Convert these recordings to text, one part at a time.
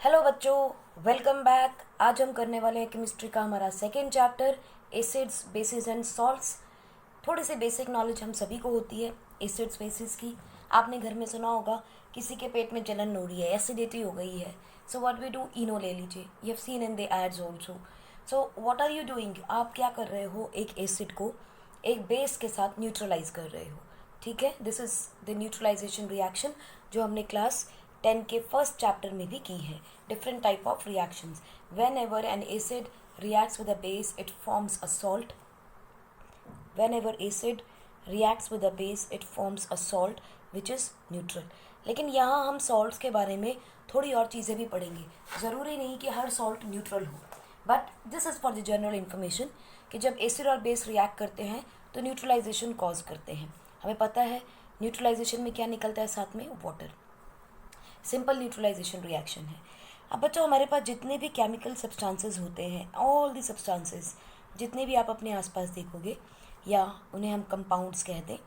Hello बच्चों, welcome back. आज हम करने वाले हैं केमिस्ट्री का हमारा second chapter, acids bases and salts. थोड़ी सी बेसिक नॉलेज हम सभी को होती है एसिड्स बेसिस की। आपने घर में सुना होगा किसी के पेट में जलन हो रही है, एसिडिटी हो गई है, so what we do, Eno ले लीजिए। You have seen in the ads also. So what are you doing, आप क्या कर रहे हो, एक एसिड को एक बेस के साथ न्यूट्रलाइज कर रहे हो। ठीक है, this is the neutralisation reaction जो हमने क्लास 10 के फर्स्ट चैप्टर में भी की है। Different type of reactions. When ever N acid reacts with a base it forms a salt. whenever acid reacts with a base it forms a salt which is neutral। लेकिन यहाँ हम salts के बारे में थोड़ी और चीज़ें भी पढ़ेंगे। ज़रूरी नहीं कि हर सॉल्ट न्यूट्रल हो, but this is for the general information कि जब एसिड और बेस रिएक्ट करते हैं तो न्यूट्रलाइजेशन कॉज करते हैं। हमें पता है न्यूट्रलाइजेशन में क्या निकलता है, साथ में वाटर। सिंपल न्यूट्रलाइजेशन रिएक्शन है। अब बच्चों, हमारे पास जितने भी केमिकल सब्सटेंसेस होते हैं, ऑल दी सब्सटेंसेस जितने भी आप अपने आसपास देखोगे, या उन्हें हम कंपाउंड्स कहते हैं,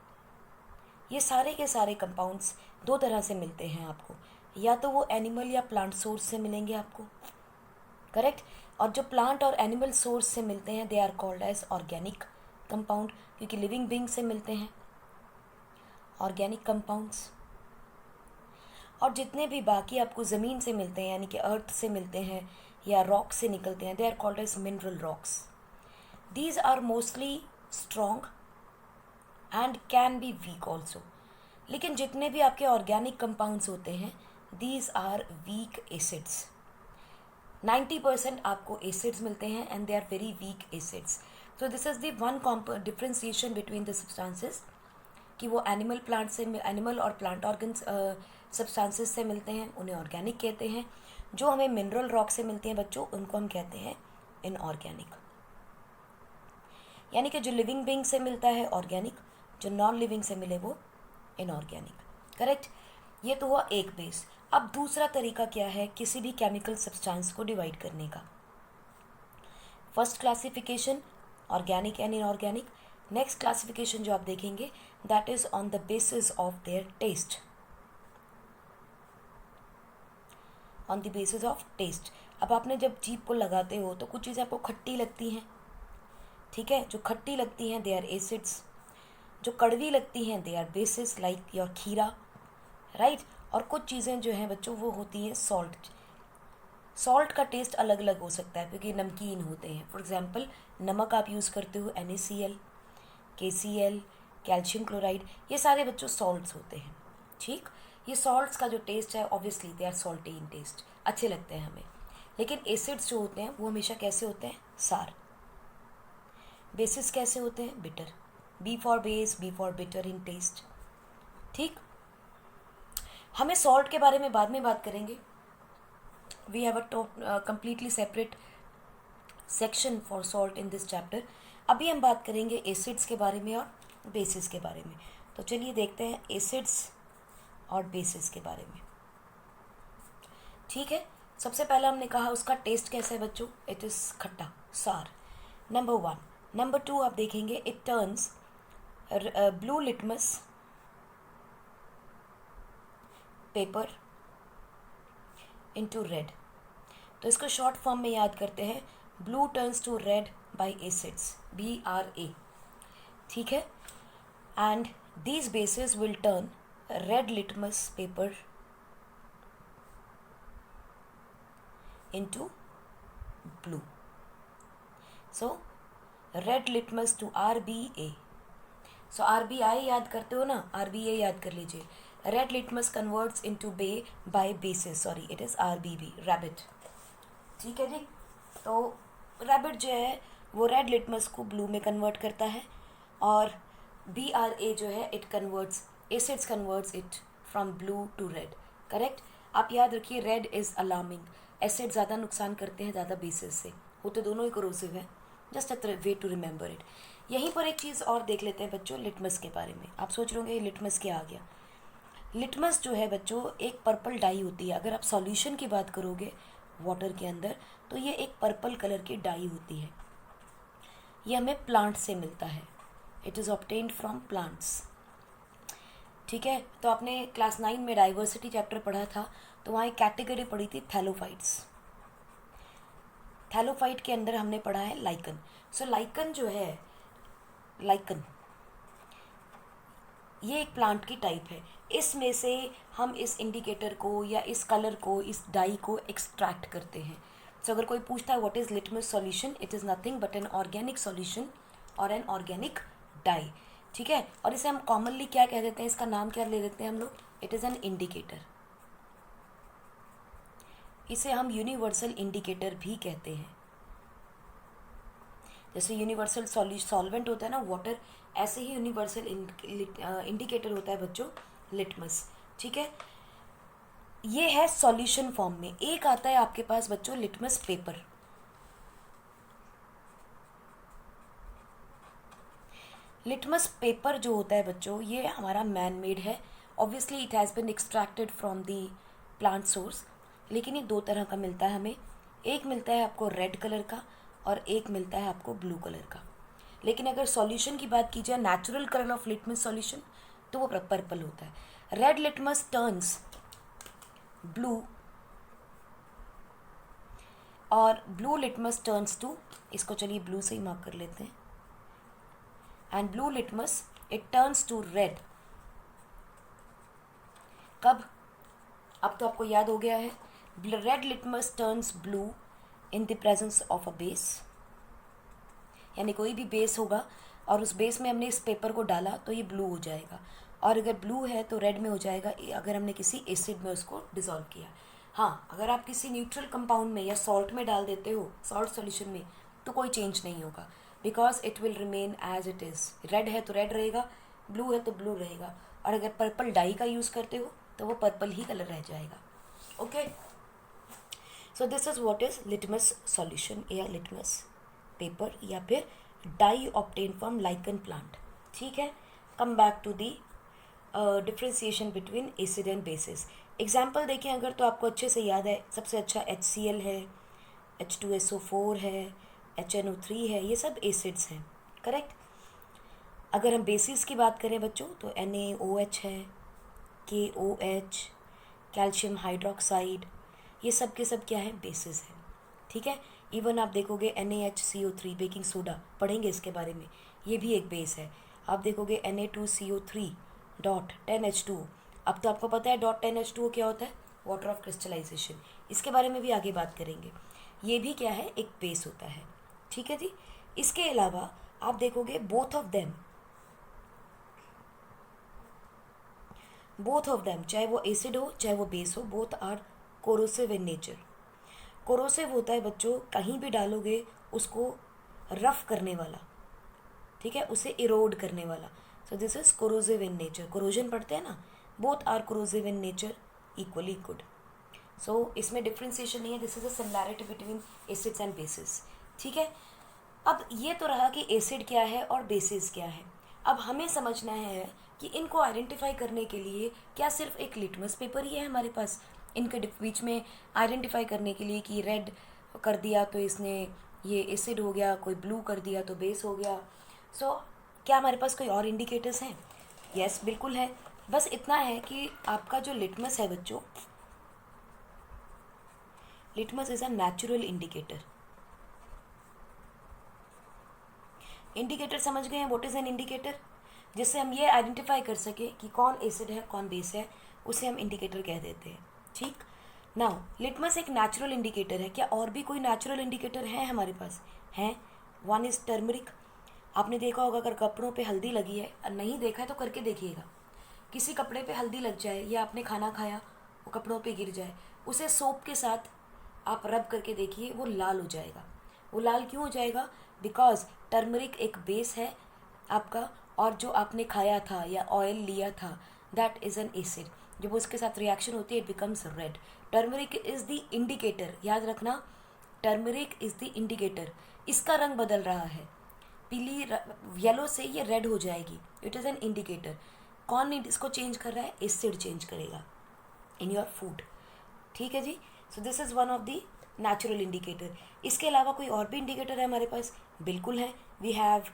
ये सारे के सारे कंपाउंड्स दो तरह से मिलते हैं आपको। या तो वो एनिमल या प्लांट सोर्स से मिलेंगे आपको, करेक्ट। और जो प्लांट और एनिमल सोर्स से मिलते हैं they are called as organic compound, क्योंकि लिविंग बींग से मिलते हैं ऑर्गेनिक कंपाउंड्स। और जितने भी बाकी आपको ज़मीन से मिलते हैं, यानी कि अर्थ से मिलते हैं या रॉक से निकलते हैं, they are called as mineral rocks. These are mostly strong and can be weak also. लेकिन जितने भी आपके ऑर्गेनिक कंपाउंड्स होते हैं, दीज आर वीक एसिड्स। 90% आपको एसिड्स मिलते हैं and they are very weak acids. So this is the one differentiation between the substances कि वो एनिमल और प्लांट ऑर्गन्स सब्सटेंसेस से मिलते हैं, उन्हें ऑर्गेनिक कहते हैं। जो हमें मिनरल रॉक से मिलते हैं बच्चों, उनको हम कहते हैं इनऑर्गेनिक। यानी कि जो लिविंग बींग से मिलता है ऑर्गेनिक, जो नॉन लिविंग से मिले वो इनऑर्गेनिक, करेक्ट। ये तो हुआ एक बेस। अब दूसरा तरीका क्या है किसी भी केमिकल सब्सटेंस को डिवाइड करने का। First classification organic and inorganic. Next classification जो आप देखेंगे that is on the basis of their taste, on the basis of taste. अब आपने जब जीभ को लगाते हो तो कुछ चीज़ें आपको खट्टी लगती हैं, ठीक है। जो खट्टी लगती हैं दे आर एसिड्स, जो कड़वी लगती हैं they are bases, like your kheera, right. और कुछ चीज़ें जो हैं बच्चों वो होती हैं सॉल्ट। सॉल्ट का टेस्ट अलग अलग हो सकता है क्योंकि नमकीन होते हैं। फॉर एग्जांपल, नमक आप यूज़ करते हो NaCl, KCl, कैल्शियम क्लोराइड, ये सारे बच्चों सॉल्ट्स होते हैं, ठीक। ये सॉल्ट्स का जो टेस्ट है obviously they are salty in taste, अच्छे लगते हैं हमें। लेकिन एसिड्स जो होते हैं वो हमेशा कैसे होते हैं, सार। बेसिस कैसे होते हैं, bitter. B for base, B for bitter in taste, ठीक। हमें सॉल्ट के बारे में बाद में बात करेंगे। We have a completely separate section for salt in this chapter. अभी हम बात करेंगे एसिड्स के बारे में और बेसिस के बारे में। तो चलिए देखते हैं एसिड्स और बेसिस के बारे में, ठीक है। सबसे पहले हमने कहा उसका टेस्ट कैसा है बच्चों, इट इज़ खट्टा, सार, नंबर 1। नंबर 2 आप देखेंगे it turns blue litmus paper into red. तो इसको शॉर्ट फॉर्म में याद करते हैं, blue turns to red by acids, BRA, ठीक है। And these bases will turn red litmus paper into blue. So red litmus to RBA. So RBI याद करते हो ना, RBA याद कर लीजिए। Red litmus converts into by basis, sorry it is RBB, rabbit, ठीक है जी। तो rabbit जो है वो रेड लिटमस को ब्लू में कन्वर्ट करता है, और BRA जो है it converts, acids converts it from blue to red, correct. आप याद रखिए रेड इज़ अलार्मिंग, एसिड ज़्यादा नुकसान करते हैं ज़्यादा बेसिस से, होते दोनों ही करोसिव हैं, just a way to remember it. यहीं पर एक चीज़ और देख लेते हैं बच्चों लिटमस के बारे में। आप सोच रहे होंगे ये लिटमस क्या आ गया। लिटमस जो है बच्चों एक पर्पल डाई होती है। अगर आप सॉल्यूशन की बात करोगे वाटर के अंदर तो ये एक पर्पल कलर की डाई होती है। ये हमें प्लांट से मिलता है, it is obtained from plants, ठीक है। तो आपने क्लास 9 में डाइवर्सिटी चैप्टर पढ़ा था, तो वहाँ एक कैटेगरी पढ़ी थी थैलोफाइट्स। थैलोफाइट के अंदर हमने पढ़ा है लाइकन। सो लाइकन जो है, लाइकन ये एक प्लांट की टाइप है। इसमें से हम इस इंडिकेटर को या इस कलर को, इस डाई को एक्सट्रैक्ट करते हैं। सो अगर कोई पूछता है what is litmus solution, it is nothing but an organic solution और एन ऑर्गेनिक डाई। ठीक है, और इसे हम कॉमनली क्या कह देते हैं, इसका नाम क्या ले देते हैं हम लोग, इट इज़ एन इंडिकेटर। इसे हम यूनिवर्सल इंडिकेटर भी कहते हैं। जैसे यूनिवर्सल सॉल्वेंट होता है ना वाटर, ऐसे ही यूनिवर्सल इंडिकेटर होता है बच्चों लिटमस। ठीक है, ये है सॉल्यूशन फॉर्म में। एक आता है आपके पास बच्चों लिटमस पेपर। लिटमस पेपर जो होता है बच्चों, ये हमारा मैन मेड है। Obviously it has been extracted from the plant source, लेकिन ये दो तरह का मिलता है हमें। एक मिलता है आपको रेड कलर का और एक मिलता है आपको ब्लू कलर का। लेकिन अगर सॉल्यूशन की बात की जाए, natural colour of litmus solution, तो वो पर्पल होता है। रेड लिटमस टर्न्स ब्लू और ब्लू लिटमस टर्न्स टू, इसको चलिए ब्लू से ही मार्क कर लेते हैं, and blue litmus it turns to red. कब? अब तो आपको याद हो गया है। Red litmus turns blue in the presence of a base, यानी कोई भी बेस होगा और उस बेस में हमने इस पेपर को डाला तो ये ब्लू हो जाएगा, और अगर ब्लू है तो रेड में हो जाएगा अगर हमने किसी एसिड में उसको डिसॉल्व किया। हाँ, अगर आप किसी न्यूट्रल कंपाउंड में या सॉल्ट में डाल देते हो, सॉल्ट सॉल्यूशन में, तो कोई चेंज नहीं होगा, because it will remain as it is. Red है तो रेड रहेगा, ब्लू है तो ब्लू रहेगा, और अगर पर्पल डाई का यूज़ करते हो तो वो पर्पल ही कलर रह जाएगा। Okay, so this is what is litmus solution या लिटमस पेपर या फिर dye obtain from lichen plant. ठीक है, come back to the differentiation between acid and bases. Example देखें अगर तो आपको अच्छे से याद है, सबसे अच्छा HCl है, H2SO4 है, HNO3 है, ये सब एसिड्स हैं, करेक्ट। अगर हम बेसिस की बात करें बच्चों तो NaOH है, KOH, कैल्शियम हाइड्रोक्साइड, ये सब के सब क्या है, बेसिस है। ठीक है, इवन आप देखोगे NaHCO3 बेकिंग सोडा, पढ़ेंगे इसके बारे में, ये भी एक बेस है। आप देखोगे Na2CO3 डॉट 10H2, अब तो आपको पता है डॉट 10H2 क्या होता है, वाटर ऑफ क्रिस्टलाइजेशन, इसके बारे में भी आगे बात करेंगे। ये भी क्या है, एक बेस होता है। ठीक है जी, इसके अलावा आप देखोगे बोथ ऑफ देम, चाहे वो एसिड हो चाहे वो बेस हो, both are corrosive in nature. Corrosive होता है बच्चों, कहीं भी डालोगे उसको रफ करने वाला, ठीक है, उसे इरोड करने वाला। So this is corrosive in nature. Corrosion पढ़ते हैं ना, both are corrosive in nature, equally good. So इसमें डिफ्रेंसिएशन नहीं है, this is a similarity between acids and bases. ठीक है, अब ये तो रहा कि एसिड क्या है और बेसिस क्या है। अब हमें समझना है कि इनको आइडेंटिफाई करने के लिए क्या सिर्फ एक लिटमस पेपर ही है हमारे पास, इनके बीच में आइडेंटिफाई करने के लिए कि रेड कर दिया तो इसने ये एसिड हो गया, कोई ब्लू कर दिया तो बेस हो गया। सो क्या हमारे पास कोई और इंडिकेटर्स हैं? यस, बिल्कुल है। बस इतना है कि आपका जो लिटमस है बच्चों, litmus is a natural indicator. Indicator समझ गए हैं, व्हाट इज एन इंडिकेटर? जिससे हम ये आइडेंटिफाई कर सके कि कौन एसिड है कौन बेस है, उसे हम इंडिकेटर कह देते हैं। ठीक, नाउ लिटमस एक नेचुरल इंडिकेटर है। क्या और भी कोई नेचुरल इंडिकेटर है हमारे पास? हैं, वन इज टर्मरिक। आपने देखा होगा अगर कपड़ों पे हल्दी लगी है, नहीं देखा है तो करके देखिएगा। किसी कपड़े पे हल्दी लग जाए या आपने खाना खाया वो कपड़ों पे गिर जाए, उसे सोप के साथ आप रब करके देखिए, वो लाल हो जाएगा। वो लाल क्यों हो जाएगा? बिकॉज टर्मरिक एक बेस है आपका, और जो आपने खाया था या ऑयल लिया था दैट इज़ एन एसिड। जब उसके साथ रिएक्शन होती है it becomes red. Turmeric is the indicator, याद रखना, टर्मरिक इज़ द इंडिकेटर। इसका रंग बदल रहा है, पीली येलो से ये रेड हो जाएगी, इट इज़ एन इंडिकेटर। कौन इसको चेंज कर रहा है? एसिड चेंज करेगा इन योर फूड। ठीक है जी, so this is one of the natural indicator. इसके अलावा कोई और भी इंडिकेटर है हमारे पास? बिल्कुल है, we have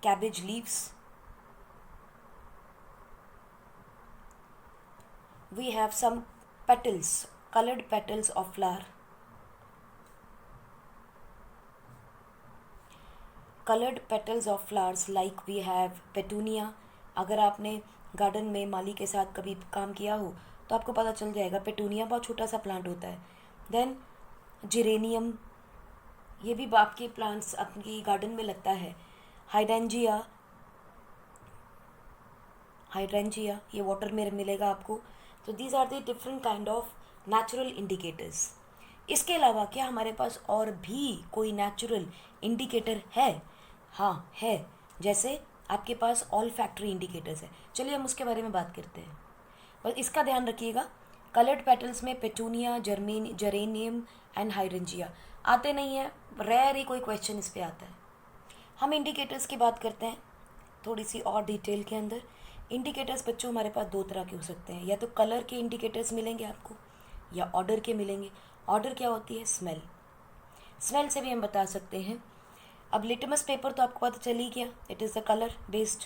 cabbage leaves, we have some petals colored petals of flower, colored petals of flowers like we have petunia. अगर आपने गार्डन में माली के साथ कभी काम किया हो तो आपको पता चल जाएगा पेटूनिया बहुत छोटा सा प्लांट होता है. देन जेरेनियम, ये भी आपके प्लांट्स आपकी गार्डन में लगता है. हाइड्रेंजिया, हाइड्रेंजिया ये वाटर में मिलेगा आपको. तो these are the different kind of natural indicators. इसके अलावा क्या हमारे पास और भी कोई नेचुरल इंडिकेटर है? हाँ है. जैसे आपके पास ऑल फैक्ट्री इंडिकेटर्स है. चलिए हम उसके बारे में बात करते हैं. बस इसका ध्यान रखिएगा, कलर्ड पेटल्स में पेटूनिया, जेरेनियम एंड हाइड्रेंजिया आते नहीं है. रेयर ही कोई क्वेश्चन इस पे आता है. हम इंडिकेटर्स की बात करते हैं थोड़ी सी और डिटेल के अंदर. इंडिकेटर्स बच्चों हमारे पास दो तरह के हो सकते हैं. या तो कलर के इंडिकेटर्स मिलेंगे आपको या ऑर्डर के मिलेंगे. ऑर्डर क्या होती है? स्मेल. स्मेल से भी हम बता सकते हैं. अब लिटमस पेपर तो आपको पता चल ही गया, it is the colour based.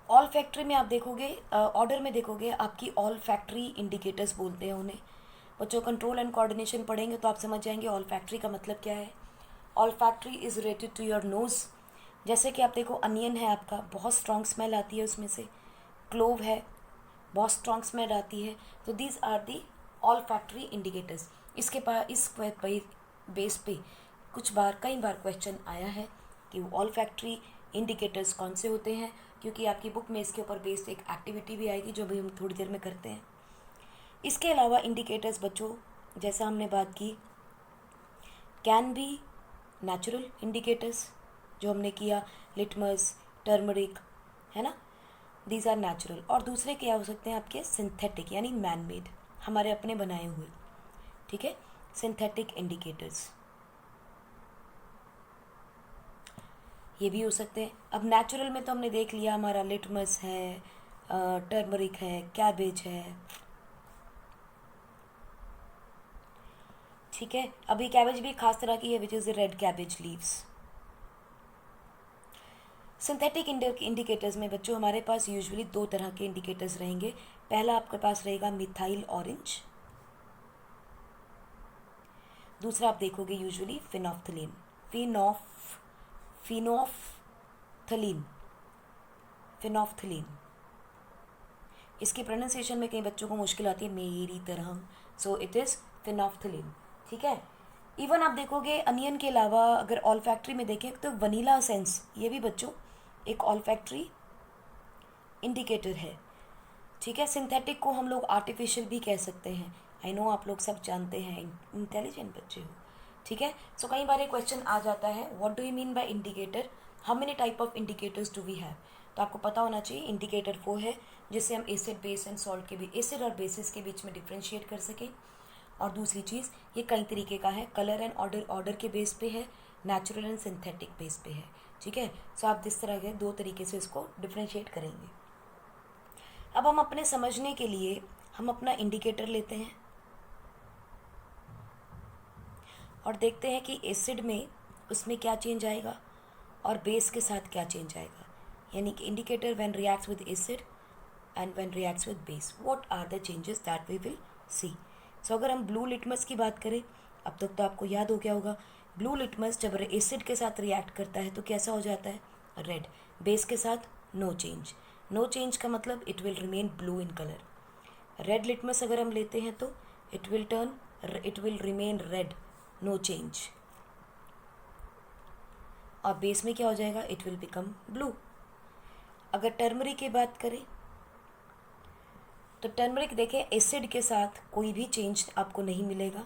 All factory में आप देखोगे, ऑर्डर में देखोगे आपकी ऑल फैक्ट्री इंडिकेटर्स बोलते हैं उन्हें. बच्चों कंट्रोल एंड कोऑर्डिनेशन पढ़ेंगे तो आप समझ जाएंगे ऑल फैक्ट्री का मतलब क्या है. Olfactory is related to your nose. जैसे कि आप देखो अनियन है आपका, बहुत स्ट्रॉन्ग स्मेल आती है उसमें से. क्लोव है, बहुत स्ट्रॉन्ग स्मेल आती है. तो these are the olfactory indicators. इसके पास इस बेस पे कई बार क्वेश्चन आया है कि वो ऑल फैक्ट्री इंडिकेटर्स कौन से होते हैं, क्योंकि आपकी बुक में इसके ऊपर बेस्ड एक एक्टिविटी भी आएगी जो भी हम थोड़ी देर में करते हैं. इसके अलावा इंडिकेटर्स बच्चों जैसा हमने बात की कैन बी नेचुरल इंडिकेटर्स, जो हमने किया लिटमस, टर्मरिक, है ना, दीज आर नेचुरल. और दूसरे क्या हो सकते हैं आपके? सिंथेटिक यानी मैन मेड, हमारे अपने बनाए हुए. ठीक है, सिंथेटिक इंडिकेटर्स ये भी हो सकते हैं. अब नेचुरल में तो हमने देख लिया, हमारा लिटमस है, टर्मरिक है, कैबेज है. ठीक है, अभी कैबेज भी खास तरह की है which is the red cabbage leaves. Synthetic indicators में बच्चों हमारे पास यूजुअली दो तरह के इंडिकेटर्स रहेंगे. पहला आपके पास रहेगा मिथाइल ऑरेंज, दूसरा आप देखोगे यूजुअली फिनोफ्थलीन. फिनोफ्थलीन. इसकी प्रोनाउंसिएशन में कई बच्चों को मुश्किल आती है मेरी तरह. So it is phenolphthalein. ठीक है. इवन आप देखोगे अनियन के अलावा अगर ऑल फैक्ट्री में देखें तो वनीला सेंस, ये भी बच्चों एक ऑल फैक्ट्री इंडिकेटर है. ठीक है. सिंथेटिक को हम लोग आर्टिफिशियल भी कह सकते हैं. आई नो आप लोग सब जानते हैं, इंटेलिजेंट बच्चे हो. ठीक है. सो कई बार एक क्वेश्चन आ जाता है, what do you mean by indicator, how many type of indicators do we have. तो आपको पता होना चाहिए इंडिकेटर वो है जिससे हम एसिड बेस एंड सॉल्ट के बीच, एसिड और बेसिस के बीच में डिफ्रेंशिएट कर सकें. और दूसरी चीज़ ये कई तरीके का है, कलर एंड ऑर्डर के बेस पे है, नेचुरल एंड सिंथेटिक बेस पे है. ठीक है. सो आप जिस तरह के दो तरीके से इसको डिफ्रेंशिएट करेंगे. अब हम अपने समझने के लिए हम अपना इंडिकेटर लेते हैं और देखते हैं कि एसिड में उसमें क्या चेंज आएगा और बेस के साथ क्या चेंज आएगा. यानी कि indicator when reacts with acid and when reacts with base, what are the changes that we will see. So अगर हम ब्लू लिटमस की बात करें, अब तक तो आपको याद हो गया होगा, ब्लू लिटमस जब एसिड के साथ रिएक्ट करता है तो कैसा हो जाता है? रेड. बेस के साथ नो चेंज. नो चेंज का मतलब it will remain blue in colour. Red litmus अगर हम लेते हैं तो it will remain red, no change. और बेस में क्या हो जाएगा? It will become blue. अगर टर्मरिक की बात करें तो टर्मरिक देखें एसिड के साथ कोई भी चेंज आपको नहीं मिलेगा,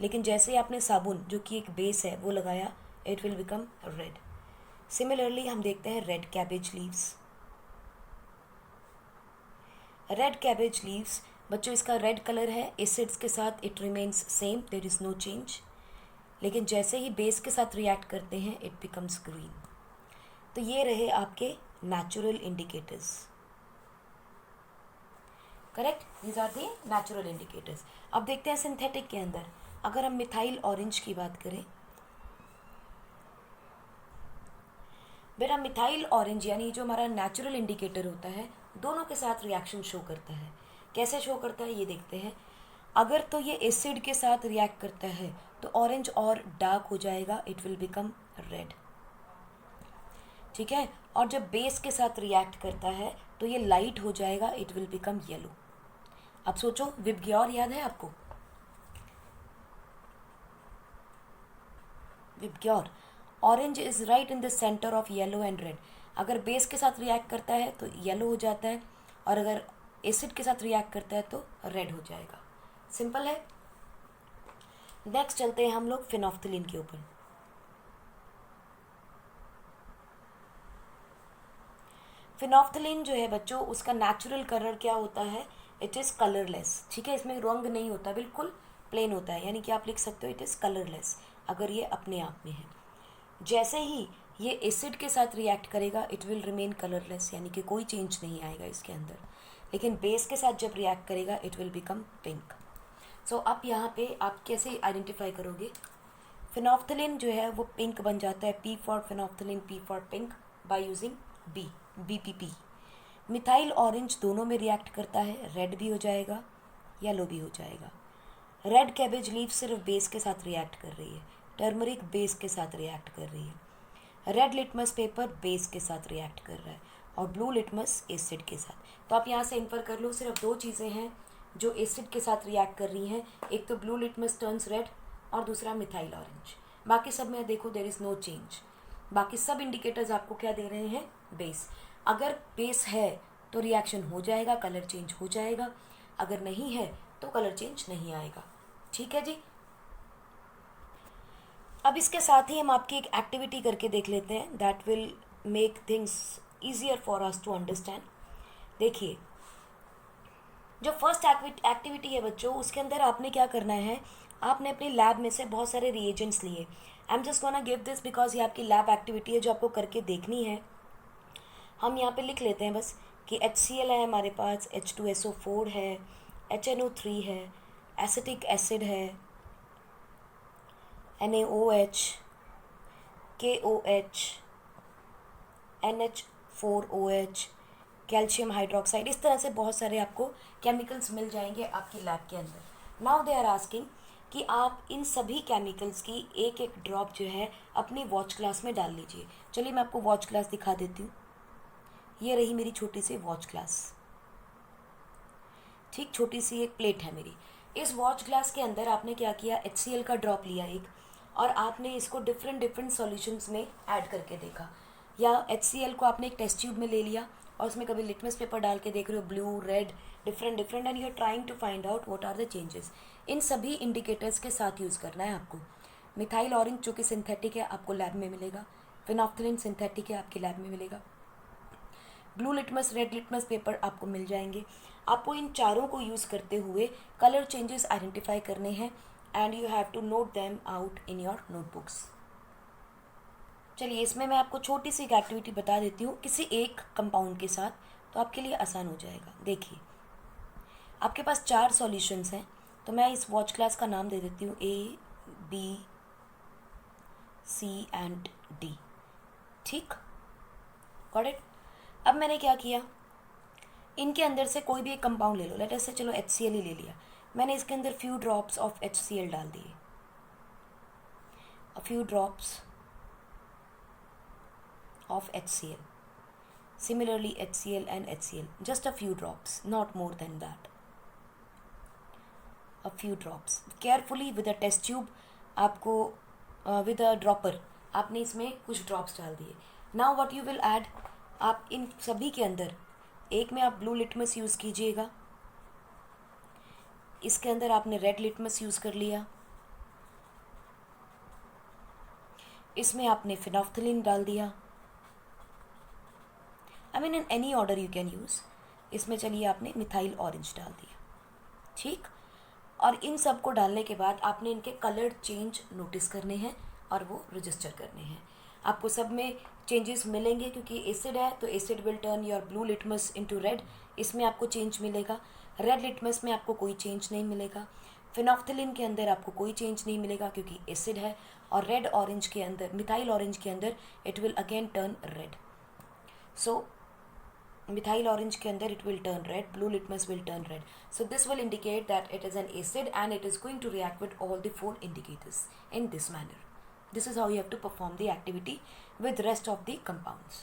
लेकिन जैसे आपने साबुन जो कि एक बेस है वो लगाया, it will become red. Similarly हम देखते हैं red cabbage leaves. Red cabbage leaves बच्चों इसका रेड कलर है, एसिड्स के साथ it remains same, there is no change, लेकिन जैसे ही बेस के साथ रिएक्ट करते हैं इट बिकम्स ग्रीन. तो ये रहे आपके natural indicators. Correct, these are the natural indicators. अब देखते हैं सिंथेटिक के अंदर. अगर हम मिथाइल ऑरेंज की बात करें, बेटा मिथाइल ऑरेंज यानी जो हमारा नेचुरल इंडिकेटर होता है दोनों के साथ रिएक्शन शो करता है। कैसे शो करता है ये देखते हैं। अगर तो ये एसिड के साथ रिएक्ट करता है तो ऑरेंज और डार्क हो जाएगा, इट विल बिकम रेड, ठीक है। और जब बेस के साथ रिएक्ट करता है तो ये लाइट हो जाएगा, इट विल बिकम येलो। अब सोचो, विबग्योर याद है आपको? VIBGYOR, orange is right in the centre of yellow and red. अगर बेस के साथ रिएक्ट करता है तो येलो हो जाता है, और अगर एसिड के साथ रिएक्ट करता है तो रेड हो जाएगा। सिंपल है। नेक्स्ट चलते हैं हम लोग फिनोफ्थलीन के ऊपर। फिनोफ्थलीन जो है बच्चों, उसका नेचुरल कलर क्या होता है? इट इज़ कलरलेस, ठीक है। इसमें रंग नहीं होता, बिल्कुल प्लेन होता है, यानी कि आप लिख सकते हो इट इज़ कलरलेस अगर ये अपने आप में है। जैसे ही ये एसिड के साथ रिएक्ट करेगा इट विल रिमेन कलरलेस, यानी कि कोई चेंज नहीं आएगा इसके अंदर। लेकिन बेस के साथ जब रिएक्ट करेगा इट विल बिकम पिंक। सो अब यहाँ पे आप कैसे आइडेंटिफाई करोगे? फिनोफ्थलीन जो है वो पिंक बन जाता है, P for phenolphthalein, P for pink, by using BPP। Methyl orange दोनों में रिएक्ट करता है, रेड भी हो जाएगा, येलो भी हो जाएगा। रेड कैबेज लीफ सिर्फ बेस के साथ रिएक्ट कर रही है, टर्मरिक बेस के साथ रिएक्ट कर रही है, रेड लिटमस पेपर बेस के साथ रिएक्ट कर रहा है, और ब्लू लिटमस एसिड के साथ। तो आप यहाँ से इन्फर कर लो सिर्फ दो चीज़ें हैं जो एसिड के साथ रिएक्ट कर रही हैं, एक तो ब्लू लिटमस टर्न्स रेड और दूसरा मिथाइल ऑरेंज। बाकी सब में देखो देयर इज़ नो चेंज। बाकी सब इंडिकेटर्स आपको क्या दे रहे हैं? बेस। अगर बेस है तो रिएक्शन हो जाएगा, कलर चेंज हो जाएगा, अगर नहीं है तो कलर चेंज नहीं आएगा, ठीक है जी। अब इसके साथ ही हम आपकी एक एक्टिविटी करके देख लेते हैं, that will make things easier for us to understand. देखिए, जो फर्स्ट एक्टिविटी है बच्चों, उसके अंदर आपने क्या करना है, आपने अपने लैब में से बहुत सारे रिएजेंट्स लिए। I am just gonna give this because ये आपकी लैब एक्टिविटी है जो आपको करके देखनी है। हम यहाँ पे लिख लेते हैं बस कि HCl है हमारे पास, H2SO4 है, HNO3 है, एसिटिक एसिड है, NaOH, KOH, NH4OH, calcium hydroxide. इस तरह से बहुत सारे आपको केमिकल्स मिल जाएंगे आपकी लैब के अंदर। नाउ दे आर आस्किंग कि आप इन सभी केमिकल्स की एक एक ड्रॉप जो है अपनी वॉच ग्लास में डाल लीजिए। चलिए मैं आपको वॉच ग्लास दिखा देती हूँ। ये रही मेरी छोटी सी वॉच ग्लास, ठीक, छोटी सी एक प्लेट है मेरी। इस वॉच ग्लास के अंदर आपने क्या किया, HCl का ड्रॉप लिया एक, और आपने इसको डिफरेंट सॉल्यूशंस में ऐड करके देखा। या HCl को आपने एक टेस्ट ट्यूब में ले लिया और उसमें कभी लिटमस पेपर डाल के देख रहे हो, blue, red, different and you are trying to find out what are the changes. इन सभी इंडिकेटर्स के साथ यूज़ करना है आपको। मिथाइल ऑरेंज जो कि सिंथेटिक है आपको लैब में मिलेगा, फिनोफ्थलीन सिंथेटिक है आपके लैब में मिलेगा, blue litmus, red litmus paper आपको मिल जाएंगे। आपको इन चारों को यूज़ करते हुए कलर चेंजेस आइडेंटिफाई करने हैं and you have to note them out in your notebooks. चलिए इसमें मैं आपको छोटी सी एक एक्टिविटी बता देती हूँ किसी एक कंपाउंड के साथ, तो आपके लिए आसान हो जाएगा। देखिए, आपके पास 4 सॉल्यूशंस हैं, तो मैं इस वॉच क्लास का नाम दे देती हूँ A, B, C and D, ठीक, गॉट इट। अब मैंने क्या किया, इनके अंदर से कोई भी एक कंपाउंड ले लो, लेट अस से चलो HCl ही ले लिया। मैंने इसके अंदर फ्यू ड्रॉप्स ऑफ HCl डाल दिए, few drops of HCl. Similarly HCl and HCl, just a few drops, not more than that, a few drops. Carefully with a test tube आपको with a dropper आपने इसमें कुछ drops डाल दिए। Now what you will add, आप इन सभी के अंदर एक में आप ब्लू लिटमस यूज़ कीजिएगा, इसके अंदर आपने रेड लिटमस यूज़ कर लिया, इसमें आपने फिनोफ्थलीन डाल दिया, I mean in any order you can use. इसमें चलिए आपने मिथाइल ऑरेंज डाल दिया, ठीक। और इन सब को डालने के बाद आपने इनके कलर चेंज नोटिस करने हैं और वो रजिस्टर करने हैं। आपको सब में चेंजेस मिलेंगे क्योंकि एसिड है, तो acid will turn your blue litmus into red, इसमें आपको चेंज मिलेगा। रेड लिटमस में आपको कोई चेंज नहीं मिलेगा। फिनोफ्थलीन के अंदर आपको कोई चेंज नहीं मिलेगा क्योंकि एसिड है। और रेड ऑरेंज के अंदर, मिथाइल ऑरेंज के अंदर it will again turn red. So methyl orange के अंदर it will turn red, blue litmus will turn red. So this will indicate that it is an acid and it is going to react with all the four indicators in this manner. This is how you have to perform the activity with rest of the compounds.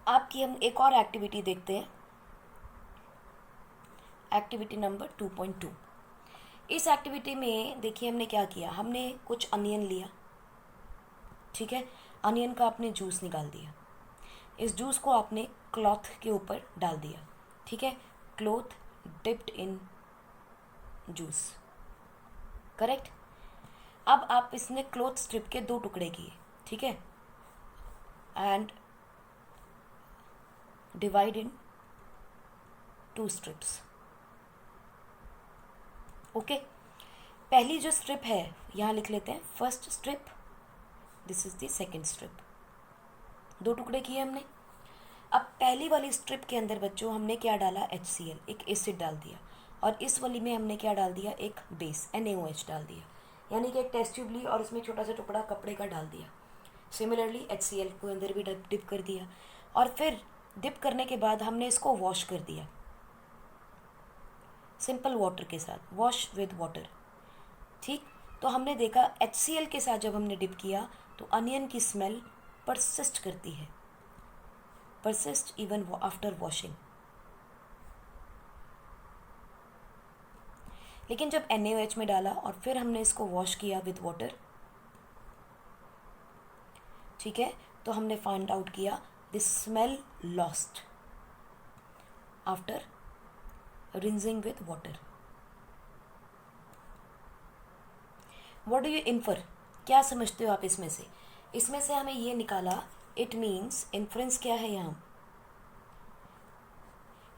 आपकी हम एक और activity देखते हैं, activity number 2.2. इस activity में देखिए हमने क्या किया, हमने कुछ अनियन लिया, ठीक है, अनियन का आपने जूस निकाल दिया, इस जूस को आपने क्लॉथ के ऊपर डाल दिया, ठीक है, cloth dipped in juice, correct. अब आप इसने क्लॉथ स्ट्रिप के 2 टुकड़े किए, ठीक है, and divide in 2 strips. Okay, पहली जो स्ट्रिप है यहाँ लिख लेते हैं first strip, this is the second strip. 2 टुकड़े किए हमने. अब पहली वाली स्ट्रिप के अंदर बच्चों हमने क्या डाला, HCl, एक एसिड डाल दिया, और इस वाली में हमने क्या डाल दिया, एक बेस NaOH डाल दिया, यानी कि एक टेस्ट ट्यूब ली और उसमें छोटा सा टुकड़ा कपड़े का डाल दिया. सिमिलरली HCl को अंदर भी डिप कर दिया, और फिर डिप करने के बाद हमने इसको वॉश कर दिया सिंपल वाटर के साथ, वॉश विद वाटर, ठीक. तो हमने देखा HCl के साथ जब हमने डिप किया तो अनियन की स्मेल परसिस्ट करती है, परसिस्ट इवन आफ्टर वॉशिंग. लेकिन जब NaOH में डाला और फिर हमने इसको वॉश किया विद वाटर, ठीक है, तो हमने फाइंड आउट किया this smell lost after rinsing with water. What do you infer, क्या समझते हो आप इसमें से? इसमें से हमें ये निकाला, इट मीन्स इन्फ्रेंस क्या है यहाँ,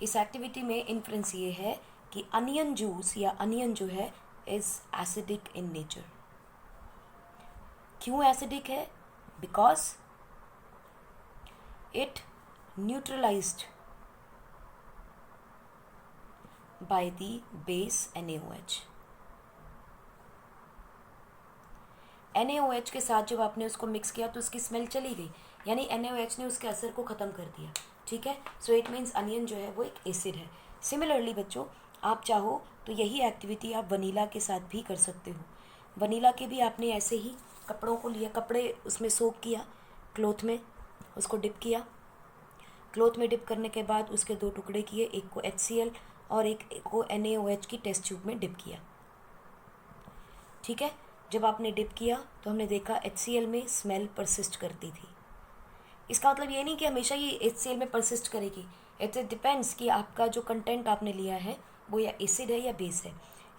इस एक्टिविटी में इन्फ्रेंस ये है कि अनियन जूस या अनियन जो है इज एसिडिक इन नेचर. क्यों एसिडिक है? Because it neutralised by the base NaOH. NaOH के साथ जब आपने उसको मिक्स किया तो उसकी स्मेल चली गई, यानी NaOH ने उसके असर को ख़त्म कर दिया, ठीक है. सो इट मीन्स अनियन जो है वो एक एसिड है. सिमिलरली बच्चों, आप चाहो तो यही एक्टिविटी आप वनीला के साथ भी कर सकते हो. वनीला के भी आपने ऐसे ही कपड़ों को लिया, कपड़े उसमें सोक किया, क्लॉथ में उसको डिप किया, क्लॉथ में डिप करने के बाद उसके 2 टुकड़े किए, एक को HCl और एक को NaOH की टेस्ट ट्यूब में डिप किया, ठीक है. जब आपने डिप किया तो हमने देखा HCl में स्मेल परसिस्ट करती थी. इसका मतलब ये नहीं कि हमेशा ये HCl में परसिस्ट करेगी, इट डिपेंड्स कि आपका जो कंटेंट आपने लिया है वो या एसिड है या बेस है.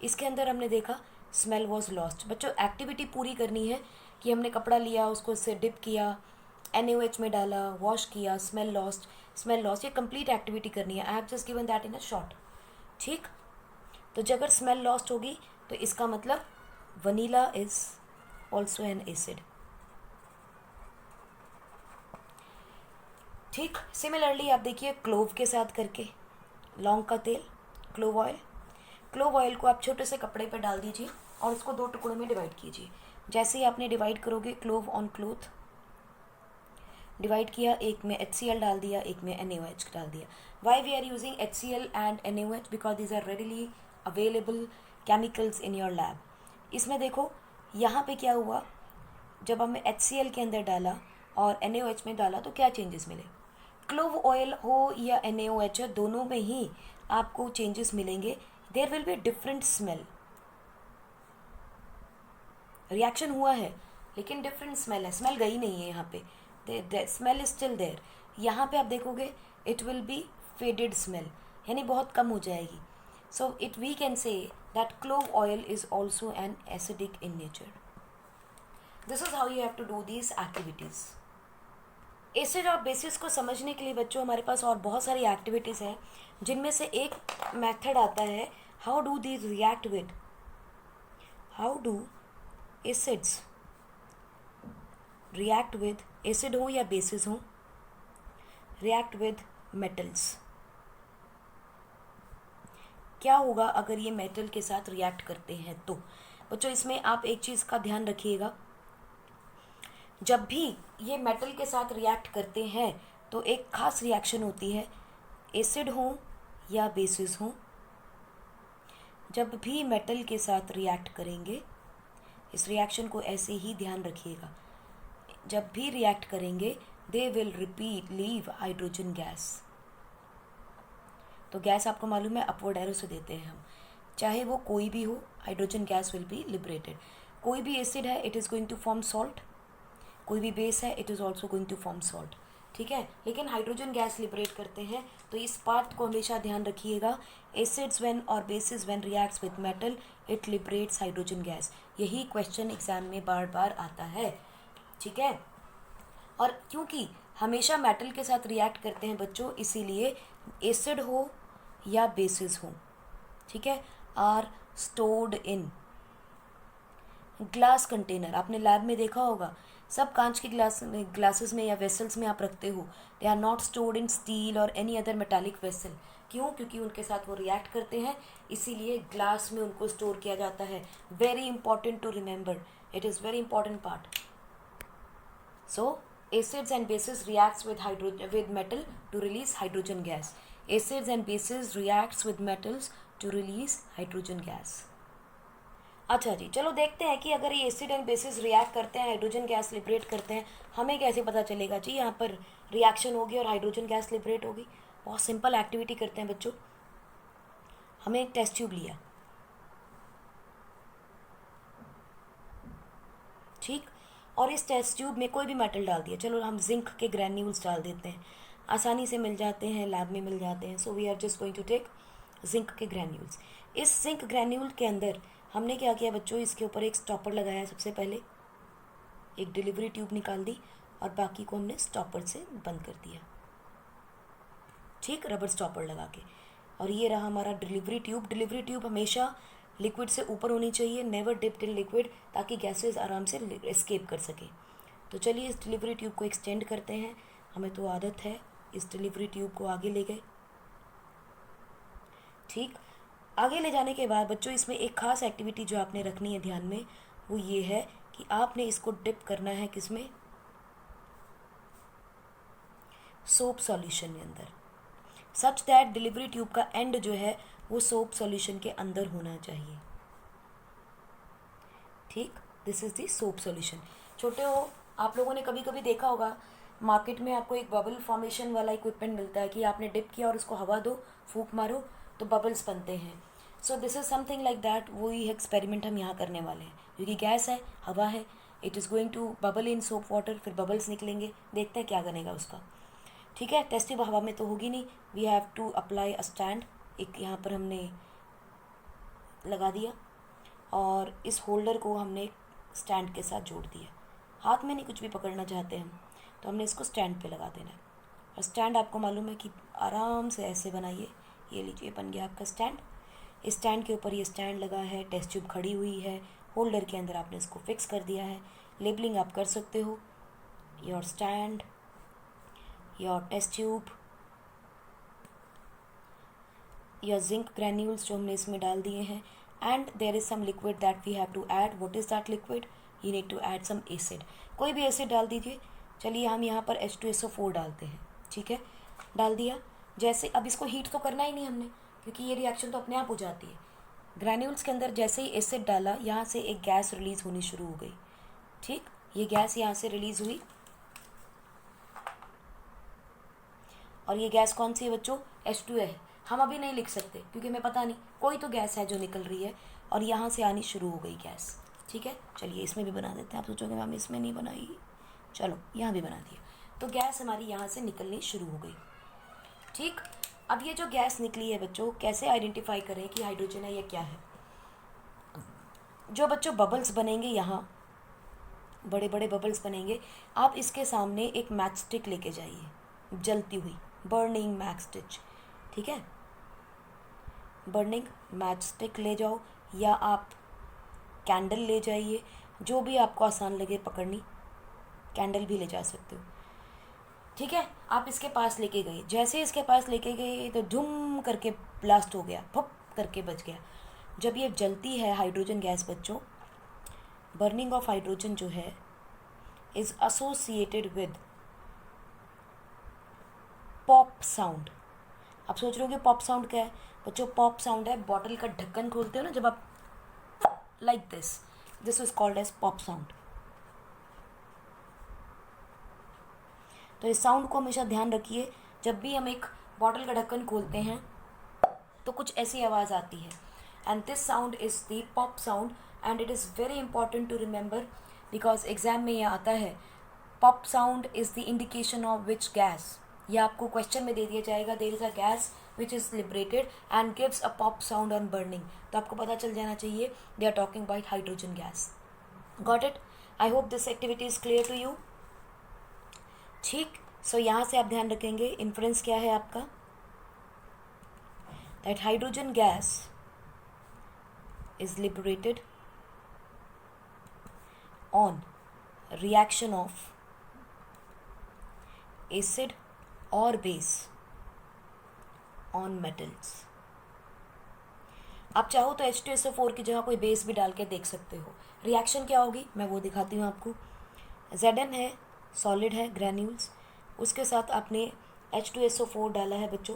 इसके अंदर हमने देखा स्मेल वॉज लॉस्ट. बच्चों एक्टिविटी पूरी करनी है कि हमने कपड़ा लिया, उसको इससे डिप किया, NaOH में डाला, वॉश किया, स्मेल लॉस्ट, स्मेल लॉस्ट, ये कंप्लीट एक्टिविटी करनी है. I have just given that in a short, ठीक. तो जब अगर स्मेल लॉस्ट होगी तो इसका मतलब vanilla is also N acid, ठीक. सिमिलरली आप देखिए क्लोव के साथ करके, लौंग का तेल, क्लोव ऑयल, क्लोव ऑयल को आप छोटे से कपड़े पर डाल दीजिए और उसको 2 टुकड़ों में डिवाइड कीजिए. जैसे ही आपने डिवाइड करोगे, क्लोव ऑन क्लोथ डिवाइड किया, एक में HCl डाल दिया, एक में NaOH डाल दिया. Why we are using HCl and NaOH? Because these are readily available chemicals in your lab. इसमें देखो यहाँ पे क्या हुआ, जब हमने HCl के अंदर डाला और NaOH में डाला तो क्या चेंजेस मिले. क्लोव ऑयल हो या NaOH, दोनों में ही आपको चेंजेस मिलेंगे. There will be different smell. Reaction हुआ है लेकिन डिफरेंट स्मेल है, स्मेल गई नहीं है यहाँ पे, the smell is still there. यहाँ पे आप देखोगे it will be faded smell, यानी बहुत कम हो जाएगी. So it we can say that clove oil is also an acidic in nature. This is how you have to do these activities. Acid और बेसिस को समझने के लिए बच्चों हमारे पास और बहुत सारी एक्टिविटीज़ हैं, जिनमें से एक मेथड आता है how do these react with, how do acids react with, acid हो या बेसिस हो, रिएक्ट विद मेटल्स. क्या होगा अगर ये मेटल के साथ रिएक्ट करते हैं तो? बच्चों इसमें आप एक चीज़ का ध्यान रखिएगा, जब भी ये मेटल के साथ रिएक्ट करते हैं तो एक खास रिएक्शन होती है, एसिड हो या बेसिस हो, जब भी मेटल के साथ रिएक्ट करेंगे, इस रिएक्शन को ऐसे ही ध्यान रखिएगा, जब भी रिएक्ट करेंगे they will repeat leave hydrogen gas. तो गैस आपको मालूम है अपवर्ड एरो से देते हैं हम, चाहे वो कोई भी हो, hydrogen gas will be liberated. कोई भी एसिड है it is going to form salt, कोई भी बेस है it is also going to form salt, ठीक है। लेकिन हाइड्रोजन गैस लिबरेट करते हैं, तो इस पार्ट को हमेशा ध्यान रखिएगा, एसिड्स व्हेन और basis when reacts with metal it liberates hydrogen gas. यही क्वेश्चन एग्जाम में बार बार आता है, ठीक है। और क्योंकि हमेशा मेटल के साथ रिएक्ट करते हैं बच्चों, इसीलिए एसिड हो या बेसिस हो, ठीक है, are stored in glass container. आपने लैब में देखा होगा, सब कांच के ग्लासेस में या वेसल्स में आप रखते हो, they are not stored in steel और एनी अदर मेटालिक वेसल। क्यों? क्योंकि उनके साथ वो रिएक्ट करते हैं, इसीलिए ग्लास में उनको स्टोर किया जाता है। Very important to remember, it is very important part. So acids and bases reacts with metal to release hydrogen gas. Acids and bases reacts with metals to release hydrogen gas. अच्छा जी, चलो देखते हैं कि अगर ये एसिड एंड बेसिस रिएक्ट करते हैं, hydrogen gas liberate करते हैं, हमें कैसे पता चलेगा जी यहाँ पर रिएक्शन होगी और हाइड्रोजन गैस लिबरेट होगी। बहुत सिंपल एक्टिविटी करते हैं बच्चों। हमें एक टेस्ट ट्यूब लिया, ठीक, और इस टेस्ट ट्यूब में कोई भी मेटल डाल दिया। चलो हम जिंक के ग्रैन्यूल्स डाल देते हैं, आसानी से मिल जाते हैं, लैब में मिल जाते हैं। So we are just going to take zinc के ग्रैन्यूल्स। इस जिंक ग्रैन्यूल के अंदर हमने क्या किया बच्चों, इसके ऊपर एक स्टॉपर लगाया। सबसे पहले एक डिलीवरी ट्यूब निकाल दी और बाकी को हमने स्टॉपर से बंद कर दिया, ठीक, रबर स्टॉपर लगा के। और ये रहा हमारा डिलीवरी ट्यूब। डिलीवरी ट्यूब हमेशा लिक्विड से ऊपर होनी चाहिए, नेवर डिप्ड इन लिक्विड, ताकि गैसेस आराम से एस्केप कर सके। तो चलिए इस डिलीवरी ट्यूब को एक्सटेंड करते हैं, हमें तो आदत है। इस डिलीवरी ट्यूब को आगे ले गए, ठीक। आगे ले जाने के बाद बच्चों इसमें एक खास एक्टिविटी जो आपने रखनी है ध्यान में, वो ये है कि आपने इसको डिप करना है किसमें, सोप सॉल्यूशन के अंदर, सच दैट डिलीवरी ट्यूब का एंड जो है वो सोप सॉल्यूशन के अंदर होना चाहिए, ठीक। This is the soap solution. छोटे हो, आप लोगों ने कभी कभी देखा होगा मार्केट में आपको एक बबल फॉर्मेशन वाला इक्विपमेंट मिलता है कि आपने डिप किया और उसको हवा दो, फूंक मारो तो बबल्स बनते हैं। सो this is something like that. वही एक्सपेरिमेंट हम यहाँ करने वाले हैं, क्योंकि गैस है, हवा है, it is going to bubble in soap water, फिर बबल्स निकलेंगे, देखते हैं क्या बनेगा उसका, ठीक है। टेस्ट ट्यूब हवा में तो होगी नहीं, we have to apply a stand. एक यहाँ पर हमने लगा दिया और इस होल्डर को हमने स्टैंड के साथ जोड़ दिया। हाथ में नहीं कुछ भी पकड़ना चाहते हम, तो हमने इसको स्टैंड पे लगा देना है। और स्टैंड आपको मालूम है कि आराम से ऐसे बनाइए, ये लीजिए बन गया आपका स्टैंड। इस स्टैंड के ऊपर ये स्टैंड लगा है, टेस्ट ट्यूब खड़ी हुई है, होल्डर के अंदर आपने इसको फिक्स कर दिया है। लेबलिंग आप कर सकते हो, your stand, your test tube, your zinc granules जो हमने इसमें डाल दिए हैं, and there is some liquid that we have to add. What is that liquid? You need to add some acid, कोई भी एसिड डाल दीजिए। चलिए हम यहाँ पर H2SO4 डालते हैं, ठीक है, डाल दिया। जैसे अब इसको हीट तो करना ही नहीं हमने, क्योंकि ये रिएक्शन तो अपने आप हो जाती है। ग्रैन्यूल्स के अंदर जैसे ही एसिड डाला, यहाँ से एक गैस रिलीज़ होनी शुरू हो गई, ठीक। ये गैस यहाँ से रिलीज़ हुई, और ये गैस कौन सी है बच्चों? H2 है। हम अभी नहीं लिख सकते क्योंकि हमें पता नहीं, कोई तो गैस है जो निकल रही है और यहाँ से आनी शुरू हो गई गैस, ठीक है। चलिए इसमें भी बना देते हैं। आप सोचोगे मैम इसमें नहीं बनाई, चलो यहाँ भी बना दिया। तो गैस हमारी यहाँ से निकलनी शुरू हो गई, ठीक। अब ये जो गैस निकली है बच्चों, कैसे आइडेंटिफाई करें कि हाइड्रोजन है या क्या है? जो बच्चों बबल्स बनेंगे, यहाँ बड़े बड़े बबल्स बनेंगे, आप इसके सामने एक मैच स्टिक लेके जाइए, जलती हुई बर्निंग मैच स्टिच, ठीक है, बर्निंग मैच स्टिक ले जाओ, या आप कैंडल ले जाइए, जो भी आपको आसान लगे पकड़नी, कैंडल भी ले जा सकते हो, ठीक है। आप इसके पास लेके गए, जैसे इसके पास लेके गए तो धूम करके ब्लास्ट हो गया, फप करके बच गया। जब ये जलती है हाइड्रोजन गैस बच्चों, बर्निंग ऑफ हाइड्रोजन जो है is associated with pop sound. आप सोच रहे हो कि पॉप साउंड क्या है बच्चों? पॉप साउंड है बॉटल का ढक्कन खोलते हो ना जब आप, like this is called as pop sound. तो इस साउंड को हमेशा ध्यान रखिए, जब भी हम एक बॉटल का ढक्कन खोलते हैं तो कुछ ऐसी आवाज़ आती है, and this sound is the pop sound, and it is very important to remember because exam में ये आता है। Pop sound is the indication of which gas, ये आपको क्वेश्चन में दे दिया जाएगा, there is a gas which is liberated and gives a pop sound on burning. तो आपको पता चल जाना चाहिए they are talking about hydrogen gas. Got it? I hope this activity is clear to you. ठीक, सो यहाँ से आप ध्यान रखेंगे इन्फ्रेंस क्या है आपका, that hydrogen gas is liberated on reaction of acid or base on metals। आप चाहो तो H2SO4 की जगह कोई बेस भी डाल के देख सकते हो। रिएक्शन क्या होगी मैं वो दिखाती हूँ आपको। Zn है, सॉलिड है, ग्रैन्यूल्स, उसके साथ आपने H2SO4 डाला है बच्चों,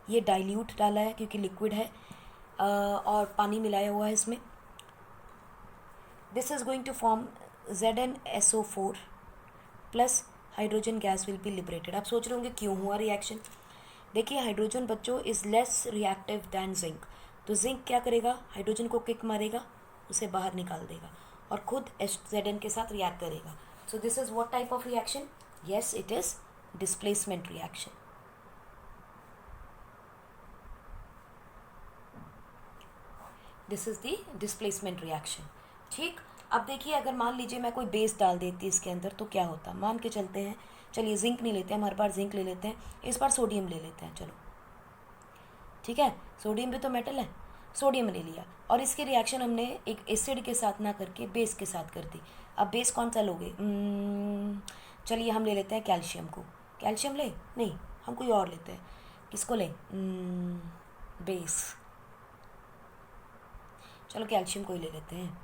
ये डाइल्यूट डाला है क्योंकि लिक्विड है और पानी मिलाया हुआ है इसमें। This is going to form ZnSO4 plus hydrogen gas will be liberated. आप सोच रहे होंगे क्यों हुआ रिएक्शन? देखिए हाइड्रोजन बच्चों is less reactive than zinc, तो जिंक क्या करेगा, हाइड्रोजन को किक मारेगा, उसे बाहर निकाल देगा और खुद Zn के साथ रिएक्ट करेगा। सो this is what type of reaction? Yes, it is displacement reaction. This is the displacement reaction. ठीक, अब देखिए अगर मान लीजिए मैं कोई बेस डाल देती इसके अंदर तो क्या होता, मान के चलते हैं, चलिए जिंक नहीं लेते हैं, हमारे पास जिंक ले लेते हैं, इस बार सोडियम ले लेते हैं। चलो ठीक है, सोडियम भी तो मेटल है, सोडियम ले लिया और इसकी रिएक्शन हमने एक एसिड के साथ ना करके बेस के साथ कर दी। अब बेस कौन सा लोगे? चलिए हम ले लेते हैं कैल्शियम को। कैल्शियम ले? नहीं, हम कोई और लेते हैं। किसको लें? बेस। चलो कैल्शियम को ही ले लेते हैं।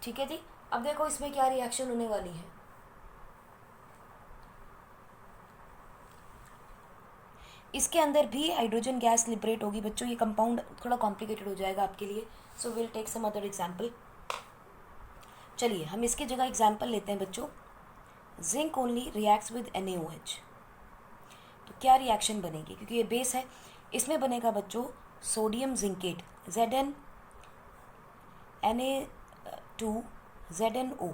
ठीक है जी, अब देखो इसमें क्या रिएक्शन होने वाली है। इसके अंदर भी हाइड्रोजन गैस लिबरेट होगी बच्चों। ये कंपाउंड थोड़ा कॉम्प्लिकेटेड हो जाएगा आपके लिए, so will take some other example. चलिए हम इसकी जगह एग्जाम्पल लेते हैं बच्चों। Zinc only reacts with NaOH, तो क्या रिएक्शन बनेगी? क्योंकि ये बेस है, इसमें बनेगा बच्चों sodium zincate, Zn Na2ZnO,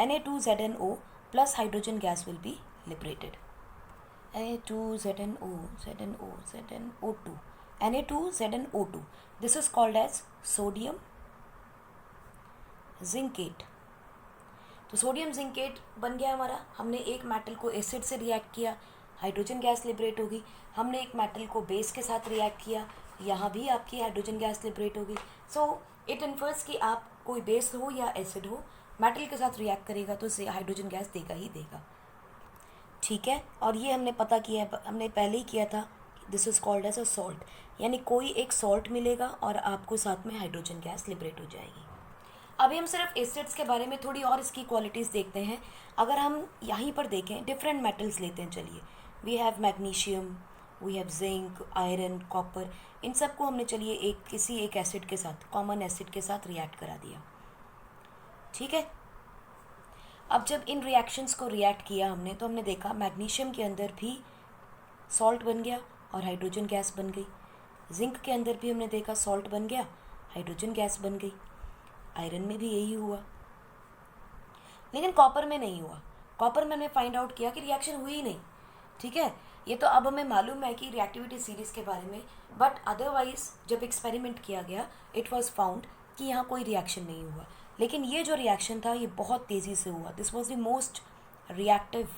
Na2ZnO plus hydrogen gas will be liberated. Na2ZnO, this is called as sodium zincate. तो सोडियम जिंकेट बन गया हमारा। हमने एक मेटल को एसिड से रिएक्ट किया, हाइड्रोजन गैस लिबरेट होगी। हमने एक मेटल को बेस के साथ रिएक्ट किया, यहाँ भी आपकी हाइड्रोजन गैस लिबरेट होगी। सो इट इन्फर्स कि आप कोई बेस हो या एसिड हो, मेटल के साथ रिएक्ट करेगा तो उसे हाइड्रोजन गैस देगा ही देगा। ठीक है, और ये हमने पता किया, हमने पहले ही किया था, this is called as a salt, यानी कोई एक सॉल्ट मिलेगा और आपको साथ में हाइड्रोजन गैस लिबरेट हो जाएगी। अभी हम सिर्फ एसिड्स के बारे में थोड़ी और इसकी क्वालिटीज़ देखते हैं। अगर हम यहीं पर देखें, डिफरेंट मेटल्स लेते हैं। चलिए, we have magnesium, we have zinc, iron, copper, इन सब को हमने चलिए एक किसी एक एसिड के साथ, कॉमन एसिड के साथ रिएक्ट करा दिया। ठीक है, अब जब इन रिएक्शंस को रिएक्ट किया हमने तो हमने देखा मैग्नीशियम के अंदर भी सॉल्ट बन गया और हाइड्रोजन गैस बन गई। जिंक के अंदर भी हमने देखा सॉल्ट बन गया, हाइड्रोजन गैस बन गई। आयरन में भी यही हुआ, लेकिन कॉपर में नहीं हुआ। कॉपर में हमने फाइंड आउट किया कि रिएक्शन हुई ही नहीं। ठीक है, ये तो अब हमें मालूम है कि रिएक्टिविटी सीरीज के बारे में, बट अदरवाइज जब एक्सपेरिमेंट किया गया इट वाज फाउंड कि यहाँ कोई रिएक्शन नहीं हुआ। लेकिन ये जो रिएक्शन था ये बहुत तेज़ी से हुआ। This was the most reactive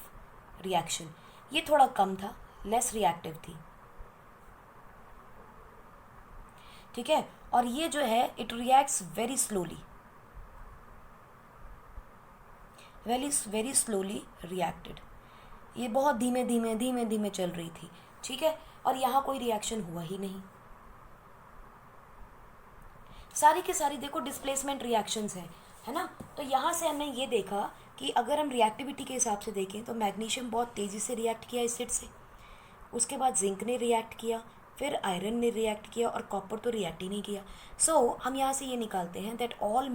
reaction. ये थोड़ा कम था, लेस रिएक्टिव थी। ठीक है, और ये जो है it reacts very slowly, very slowly reacted. ये बहुत धीमे धीमे चल रही थी। ठीक है, और यहाँ कोई रिएक्शन हुआ ही नहीं। सारी की सारी देखो डिस्प्लेसमेंट रिएक्शंस हैं। है ना। तो यहाँ से हमने ये देखा कि अगर हम रिएक्टिविटी के हिसाब से देखें तो मैग्नीशियम बहुत तेज़ी से रिएक्ट किया एसिड से, उसके बाद जिंक ने रिएक्ट किया, फिर आयरन ने रिएक्ट किया और कॉपर तो रिएक्ट ही नहीं किया। सो हम यहाँ से ये निकालते हैं that all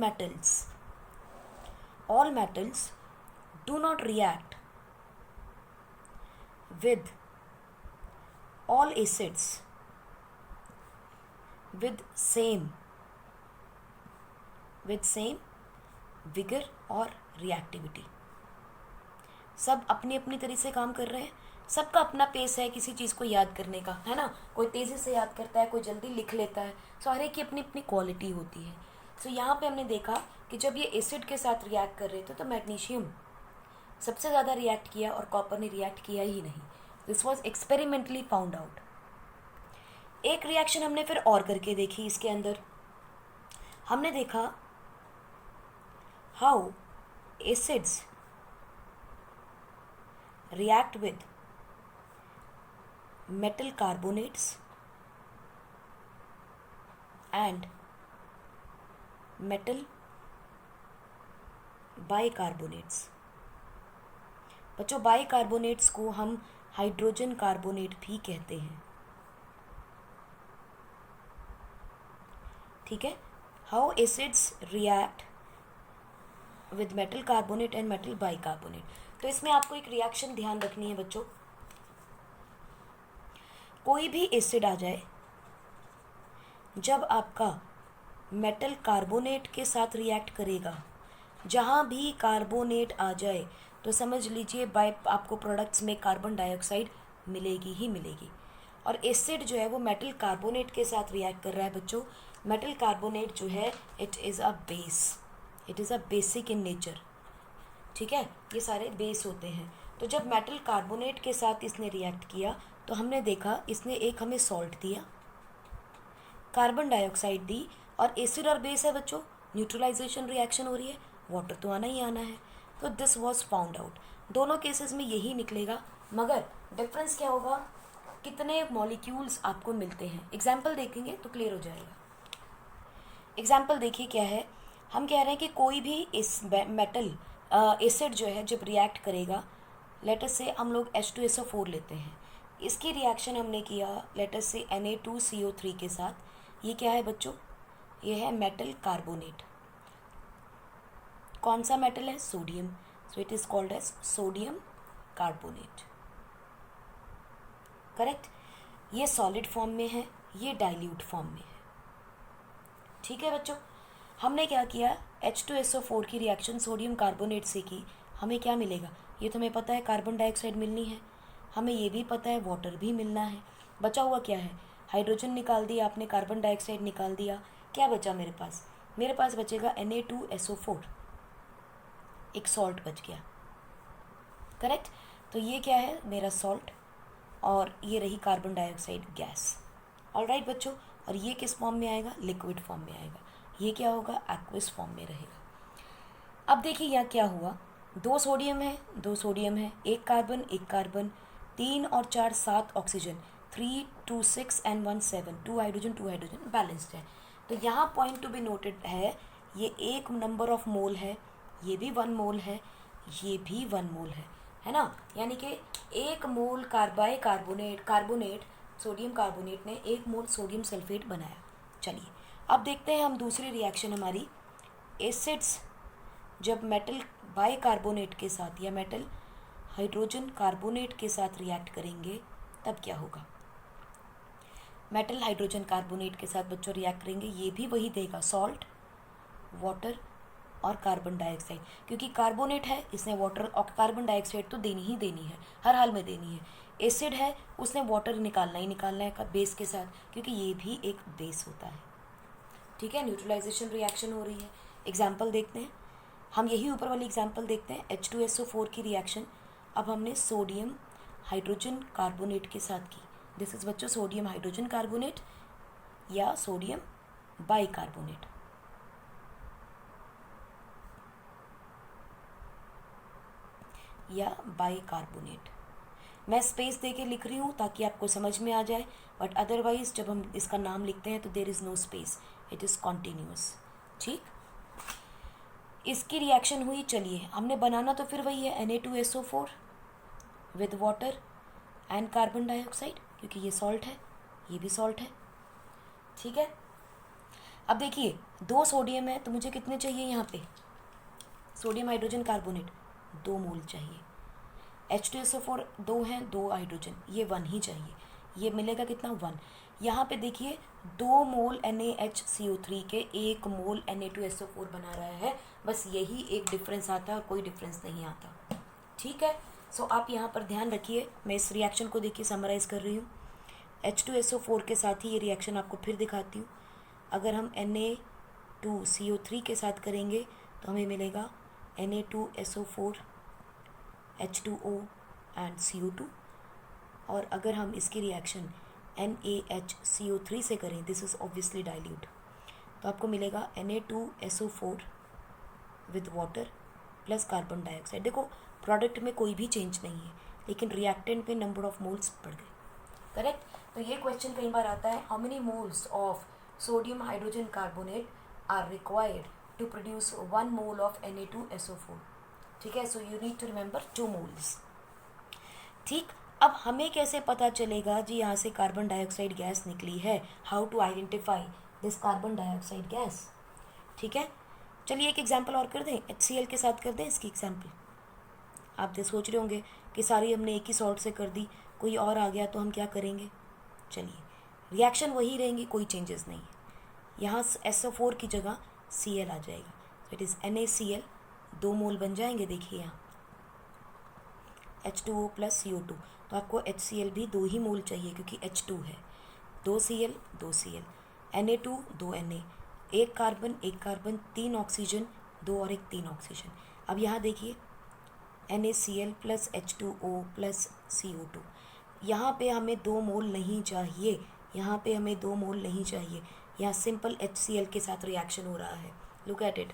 metals do not react with all acids with same vigor और reactivity। सब अपनी अपनी तरीके से काम कर रहे हैं, सबका अपना पेस है किसी चीज़ को याद करने का, है ना। कोई तेज़ी से याद करता है, कोई जल्दी लिख लेता है। सो हर एक की अपनी अपनी क्वालिटी होती है। सो यहाँ पे हमने देखा कि जब ये एसिड के साथ रिएक्ट कर रहे थे तो मैग्नीशियम सबसे ज़्यादा रिएक्ट किया और कॉपर ने रिएक्ट किया ही नहीं। This was experimentally found out. एक रिएक्शन हमने फिर और करके देखी इसके अंदर। हमने देखा how acids react with metal carbonates and metal bicarbonates. बच्चों, बाइकार्बोनेट्स को हम हाइड्रोजन कार्बोनेट भी कहते हैं, ठीक है। How acids react with metal carbonate and metal bicarbonate. तो इसमें आपको एक रिएक्शन ध्यान रखनी है बच्चों। कोई भी एसिड आ जाए, जब आपका मेटल कार्बोनेट के साथ रिएक्ट करेगा, जहाँ भी कार्बोनेट आ जाए तो समझ लीजिए बाय आपको प्रोडक्ट्स में कार्बन डाइऑक्साइड मिलेगी ही मिलेगी। और एसिड जो है वो मेटल कार्बोनेट के साथ रिएक्ट कर रहा है बच्चों। मेटल कार्बोनेट जो है it is a basic in nature, ठीक है। ये सारे बेस होते हैं। तो जब मेटल कार्बोनेट के साथ इसने रिएक्ट किया तो हमने देखा इसने एक हमें सॉल्ट दिया, कार्बन डाइऑक्साइड दी, और एसिड और बेस है बच्चों, न्यूट्रलाइजेशन रिएक्शन हो रही है, वाटर तो आना ही आना है। तो दिस वॉज फाउंड आउट। दोनों केसेस में यही निकलेगा, मगर डिफरेंस क्या होगा, कितने मॉलिक्यूल्स आपको मिलते हैं। एग्जाम्पल देखेंगे तो क्लियर हो जाएगा। एग्जाम्पल देखिए क्या है। हम कह रहे हैं कि कोई भी इस मेटल एसिड जो है जब रिएक्ट करेगा, लेट अस से हम लोग H2SO4 लेते हैं, इसकी रिएक्शन हमने किया लेट अस से Na2CO3 के साथ। ये क्या है बच्चों, ये है मेटल कार्बोनेट। कौन सा मेटल है, sodium. So it is called as sodium carbonate, correct. ये सॉलिड फॉर्म में है, ये डाइल्यूट फॉर्म में है, ठीक है बच्चों। हमने क्या किया, H2SO4 की रिएक्शन सोडियम कार्बोनेट से की, हमें क्या मिलेगा, ये तो हमें पता है कार्बन डाइऑक्साइड मिलनी है, हमें ये भी पता है वाटर भी मिलना है। बचा हुआ क्या है, हाइड्रोजन निकाल दिया आपने, कार्बन डाइऑक्साइड निकाल दिया, क्या बचा मेरे पास बचेगा Na2SO4, एक सॉल्ट बच गया, करेक्ट। तो ये क्या है मेरा सॉल्ट, और ये रही कार्बन डाइऑक्साइड गैस। ऑलराइट बच्चों, और ये किस फॉर्म में आएगा, लिक्विड फॉर्म में आएगा। ये क्या होगा, एक्वस फॉर्म में रहेगा। अब देखिए यहाँ क्या हुआ, दो सोडियम है, एक कार्बन, 3 और 4 7 ऑक्सीजन, 3 2 6 एंड 1 7, 2 हाइड्रोजन बैलेंस्ड है। तो यहाँ पॉइंट टू बी नोटेड है, ये एक नंबर ऑफ मोल है, ये भी 1 मोल है, ये भी 1 मोल है ना। यानी कि 1 मोल कार्बोनेट सोडियम कार्बोनेट ने 1 मोल सोडियम सल्फेट बनाया। चलिए अब देखते हैं हम दूसरी रिएक्शन हमारी, एसिड्स जब मेटल बाइकार्बोनेट के साथ या मेटल हाइड्रोजन कार्बोनेट के साथ रिएक्ट करेंगे तब क्या होगा। मेटल हाइड्रोजन कार्बोनेट के साथ बच्चों रिएक्ट करेंगे, ये भी वही देगा, सॉल्ट, वाटर और कार्बन डाइऑक्साइड। क्योंकि कार्बोनेट है, इसने वाटर और कार्बन डाइऑक्साइड तो देनी ही देनी है, हर हाल में देनी है। एसिड है, उसने वाटर निकालना ही निकालना है बेस के साथ, क्योंकि ये भी एक बेस होता है, ठीक है। न्यूट्रलाइजेशन रिएक्शन हो रही है। एग्जाम्पल देखते हैं, हम यही ऊपर वाली एग्जाम्पल देखते हैं, H2SO4 की रिएक्शन अब हमने सोडियम हाइड्रोजन कार्बोनेट के साथ की। दिस इज बच्चों सोडियम हाइड्रोजन कार्बोनेट या सोडियम बाइकार्बोनेट। मैं स्पेस दे के लिख रही हूँ ताकि आपको समझ में आ जाए, बट अदरवाइज जब हम इसका नाम लिखते हैं तो there is no space, it is continuous, ठीक। इसकी रिएक्शन हुई, चलिए हमने बनाना तो फिर वही है Na2SO4 with water and carbon dioxide, क्योंकि ये सॉल्ट है, ये भी सॉल्ट है, ठीक है। अब देखिए 2 सोडियम है तो मुझे कितने चाहिए यहाँ पे, सोडियम हाइड्रोजन कार्बोनेट 2 मोल चाहिए। H2SO4 2 हैं, 2 हाइड्रोजन, ये 1 ही चाहिए, ये मिलेगा कितना 1। यहाँ पे देखिए 2 मोल NaHCO3 के 1 मोल Na2SO4 बना रहा है, बस यही एक डिफरेंस आता है और कोई डिफरेंस नहीं आता, ठीक है। सो आप यहाँ पर ध्यान रखिए, मैं इस रिएक्शन को देखिए समराइज़ कर रही हूँ। H2SO4 के साथ ही ये रिएक्शन आपको फिर दिखाती हूँ। अगर हम Na2CO3 के साथ करेंगे तो हमें मिलेगा Na2SO4 H2O एंड CO2, और अगर हम इसकी रिएक्शन NaHCO3 से करें, दिस इज़ ऑब्वियसली डाइल्यूट, तो आपको मिलेगा Na2SO4 with water plus carbon dioxide. देखो प्रोडक्ट में कोई भी चेंज नहीं है, लेकिन रिएक्टेंट में नंबर ऑफ मोल्स बढ़ गए, करेक्ट। तो ये क्वेश्चन कई बार आता है, how many moles of sodium hydrogen carbonate are required to produce 1 mole of Na2SO4, ठीक है। So you need to remember 2 moles, ठीक। अब हमें कैसे पता चलेगा जी यहाँ से कार्बन डाइऑक्साइड गैस निकली है, how to identify this carbon dioxide gas, ठीक है। चलिए एक एग्जांपल और कर दें, HCl के साथ कर दें इसकी एग्जांपल। आप तो सोच रहे होंगे कि सारी हमने एक ही सॉल्ट से कर दी, कोई और आ गया तो हम क्या करेंगे। चलिए रिएक्शन वही रहेंगी, कोई चेंजेस नहीं है। यहाँ SO4 की जगह Cl आ जाएगा, तो इट इज़ NaCl, 2 मोल बन जाएंगे। देखिए यहाँ H2O प्लस CO2, तो आपको HCl भी 2 ही मोल चाहिए क्योंकि H2 है, 2 Cl 2 Cl, Na2 2 Na, 1 carbon 1 carbon, 3 oxygen, 2 और 1 3 ऑक्सीजन। अब यहाँ देखिए NaCl plus H2O plus CO2, यहाँ पे हमें 2 मोल नहीं चाहिए, यहाँ पे हमें 2 मोल नहीं चाहिए, यहाँ सिंपल HCl के साथ रिएक्शन हो रहा है, लुक एट इट।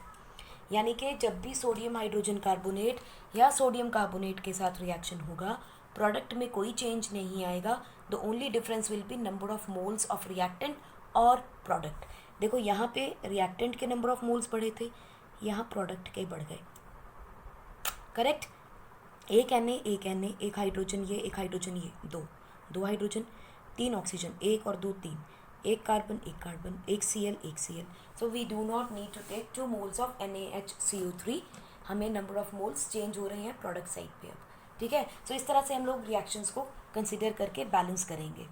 यानी कि जब भी सोडियम हाइड्रोजन कार्बोनेट या सोडियम कार्बोनेट के साथ रिएक्शन होगा, प्रोडक्ट में कोई चेंज नहीं आएगा, the only difference will be number of moles of reactant और प्रोडक्ट। देखो यहाँ पे रिएक्टेंट के नंबर ऑफ मोल्स बढ़े थे, यहाँ प्रोडक्ट के बढ़ गए, करेक्ट। एक Na, एक हाइड्रोजन ये, एक हाइड्रोजन ये, 2 हाइड्रोजन, 3 ऑक्सीजन, 1 और 2 3, 1 carbon 1 carbon, 1 Cl 1 Cl। So we do not need to take 2 moles of NaHCO3, हमें नंबर ऑफ मोल्स चेंज हो रहे हैं प्रोडक्ट साइड पे अब, ठीक है। सो इस तरह से हम लोग रिएक्शंस को कंसिडर करके बैलेंस करेंगे,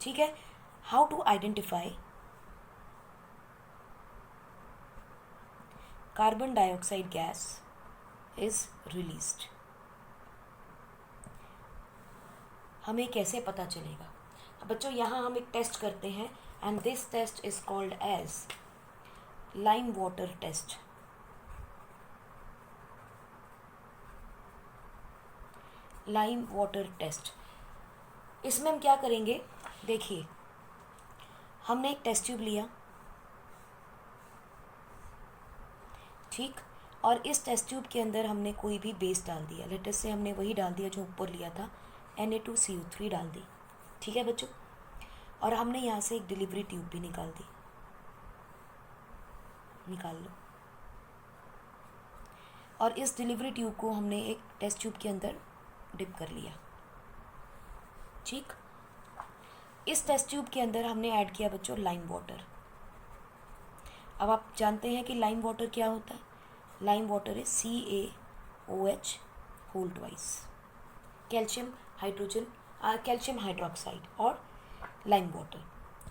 ठीक है। How to identify carbon dioxide gas is released, हमें कैसे पता चलेगा। अब बच्चों यहाँ हम एक टेस्ट करते हैं, and this test is called as lime water test. Lime water test, इसमें हम क्या करेंगे, देखिए हमने एक टेस्ट ट्यूब लिया, ठीक, और इस टेस्ट ट्यूब के अंदर हमने कोई भी बेस डाल दिया, लेटर से हमने वही डाल दिया जो ऊपर लिया था, Na2CO3 डाल दी, ठीक है बच्चों। और हमने यहाँ से एक डिलीवरी ट्यूब भी निकाल दी, निकाल लो, और इस डिलीवरी ट्यूब को हमने एक टेस्ट ट्यूब के अंदर डिप कर लिया, ठीक। इस टेस्ट ट्यूब के अंदर हमने ऐड किया बच्चों लाइम वाटर। अब आप जानते हैं कि लाइम वाटर क्या होता है, lime water is CaOH whole twice, calcium hydrogen, calcium hydroxide और लाइम वाटर,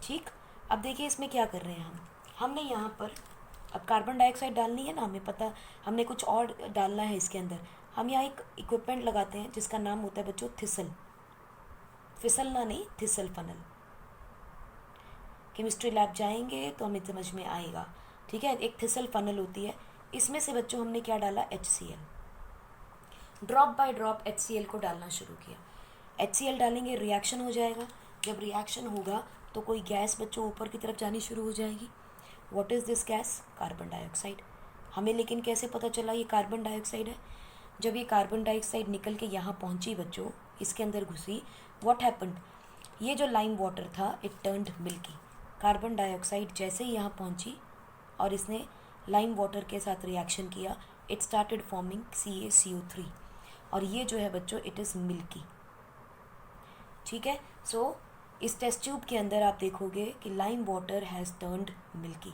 ठीक। अब देखिए इसमें क्या कर रहे हैं हमने यहाँ पर अब कार्बन डाइऑक्साइड डालनी है ना, हमें पता, हमने कुछ और डालना है इसके अंदर। हम यहाँ एक इक्विपमेंट लगाते हैं जिसका नाम होता है बच्चों थिसल, फिसलना नहीं, थिसल फनल। केमिस्ट्री लैब जाएंगे तो हमें समझ में आएगा, ठीक है। एक थिसल फनल होती है, इसमें से बच्चों हमने क्या डाला, HCl, drop by drop HCl को डालना शुरू किया। HCl डालेंगे, रिएक्शन हो जाएगा, जब रिएक्शन होगा तो कोई गैस बच्चों ऊपर की तरफ जानी शुरू हो जाएगी। What is this gas, carbon dioxide. हमें लेकिन कैसे पता चला ये कार्बन डाइऑक्साइड है, जब ये कार्बन डाइऑक्साइड निकल के यहाँ पहुँची बच्चों, इसके अंदर घुसी, व्हाट हैपेंड, ये जो लाइम वाटर था it turned milky. Carbon dioxide जैसे ही यहाँ पहुँची और इसने लाइम वाटर के साथ रिएक्शन किया, इट स्टार्टेड फॉर्मिंग CaCO3, और ये जो है बच्चों इट इज़ मिल्की। ठीक है, सो इस टेस्ट ट्यूब के अंदर आप देखोगे कि lime water has turned milky.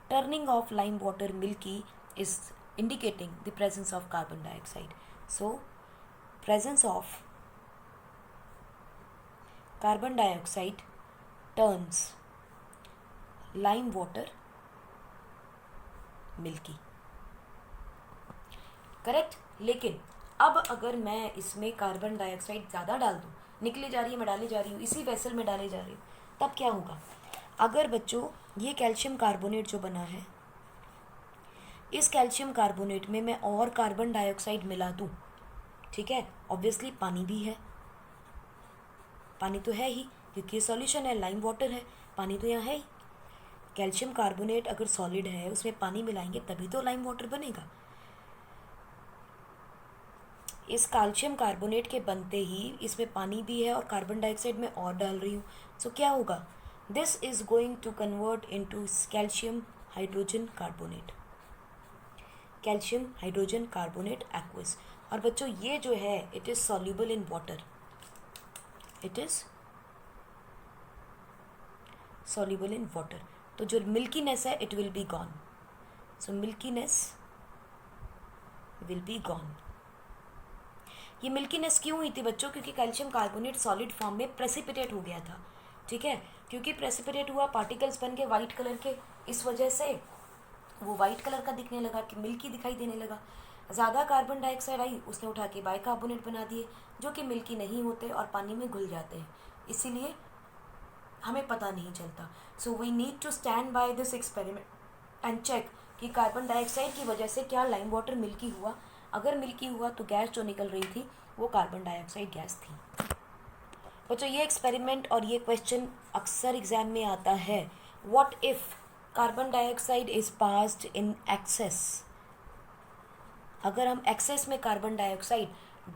Turning of lime water milky is indicating the presence of carbon dioxide. So presence of carbon dioxide turns lime water milky, correct. लेकिन अब अगर मैं इसमें कार्बन डाइऑक्साइड ज़्यादा डाल दूँ, निकली जा रही है, मैं डाली जा रही हूँ, इसी वेसल में डाली जा रही हूँ, तब क्या होगा? अगर बच्चों ये कैल्शियम कार्बोनेट जो बना है, इस कैल्शियम कार्बोनेट में मैं और कार्बन डाइऑक्साइड मिला दूँ, ठीक है, ऑब्वियसली पानी भी है, पानी तो है ही क्योंकि सॉल्यूशन है, लाइम वाटर है, पानी तो यहाँ है ही। कैल्शियम कार्बोनेट अगर सॉलिड है, उसमें पानी मिलाएंगे तभी तो लाइम वाटर बनेगा। इस कैल्शियम कार्बोनेट के बनते ही इसमें पानी भी है और कार्बन डाइऑक्साइड में और डाल रही हूँ, सो क्या होगा? This is going to convert into calcium hydrogen carbonate, calcium hydrogen carbonate aqueous. और बच्चों ये जो है it is soluble in water, it is soluble in water. तो जो मिल्कीनेस है it will be gone, so milkiness will be gone. ये milkiness क्यों हुई थी बच्चों? क्योंकि कैल्शियम कार्बोनेट सॉलिड फॉर्म में प्रेसिपिटेट हो गया था, ठीक है। क्योंकि प्रेसिपिटेट हुआ, पार्टिकल्स बन के वाइट कलर के, इस वजह से वो वाइट कलर का दिखने लगा, कि मिल्की दिखाई देने लगा। ज़्यादा कार्बन डाइऑक्साइड आई, उसने उठा के बाइकार्बोनेट बना दिए जो कि मिल्की नहीं होते और पानी में घुल जाते हैं, इसीलिए हमें पता नहीं चलता। So we need to stand by this experiment and check कि कार्बन डाइऑक्साइड की वजह से क्या लाइम वाटर मिल्की हुआ। अगर मिल्की हुआ तो गैस जो निकल रही थी वो कार्बन डाइऑक्साइड गैस थी। बच्चों ये एक्सपेरिमेंट और ये क्वेश्चन अक्सर एग्जाम में आता है, what if carbon dioxide is passed in excess. अगर हम एक्सेस में कार्बन डाइऑक्साइड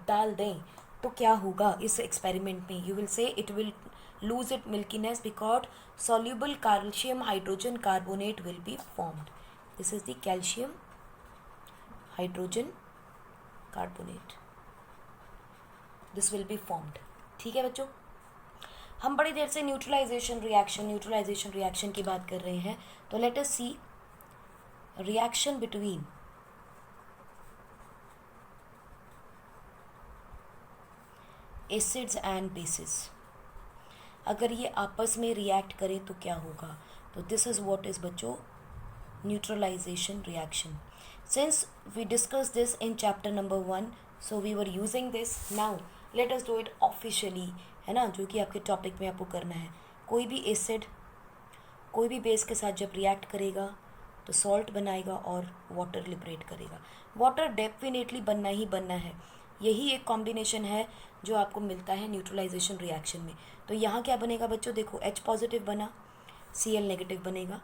डाल दें तो क्या होगा इस एक्सपेरिमेंट में? You will say it will lose its milkiness because soluble calcium hydrogen carbonate will be formed. This is the calcium hydrogen carbonate. This will be formed. ठीक है बच्चों, हम बड़ी देर से न्यूट्रलाइजेशन रिएक्शन की बात कर रहे हैं, तो let us see reaction between acids and bases. अगर ये आपस में रिएक्ट करें तो क्या होगा? तो दिस इज व्हाट इज बच्चों neutralisation reaction. Since we discuss this in chapter number 1, so we were using this, now let us do it officially, है ना, जो कि आपके टॉपिक में आपको करना है। कोई भी एसिड कोई भी बेस के साथ जब रिएक्ट करेगा तो सॉल्ट बनाएगा और वाटर लिबरेट करेगा। वाटर डेफिनेटली बनना ही बनना है, यही एक कॉम्बिनेशन है जो आपको मिलता है न्यूट्रलाइजेशन रिएक्शन में। तो यहाँ क्या बनेगा बच्चों? देखो H पॉजिटिव बना, Cl नेगेटिव बनेगा,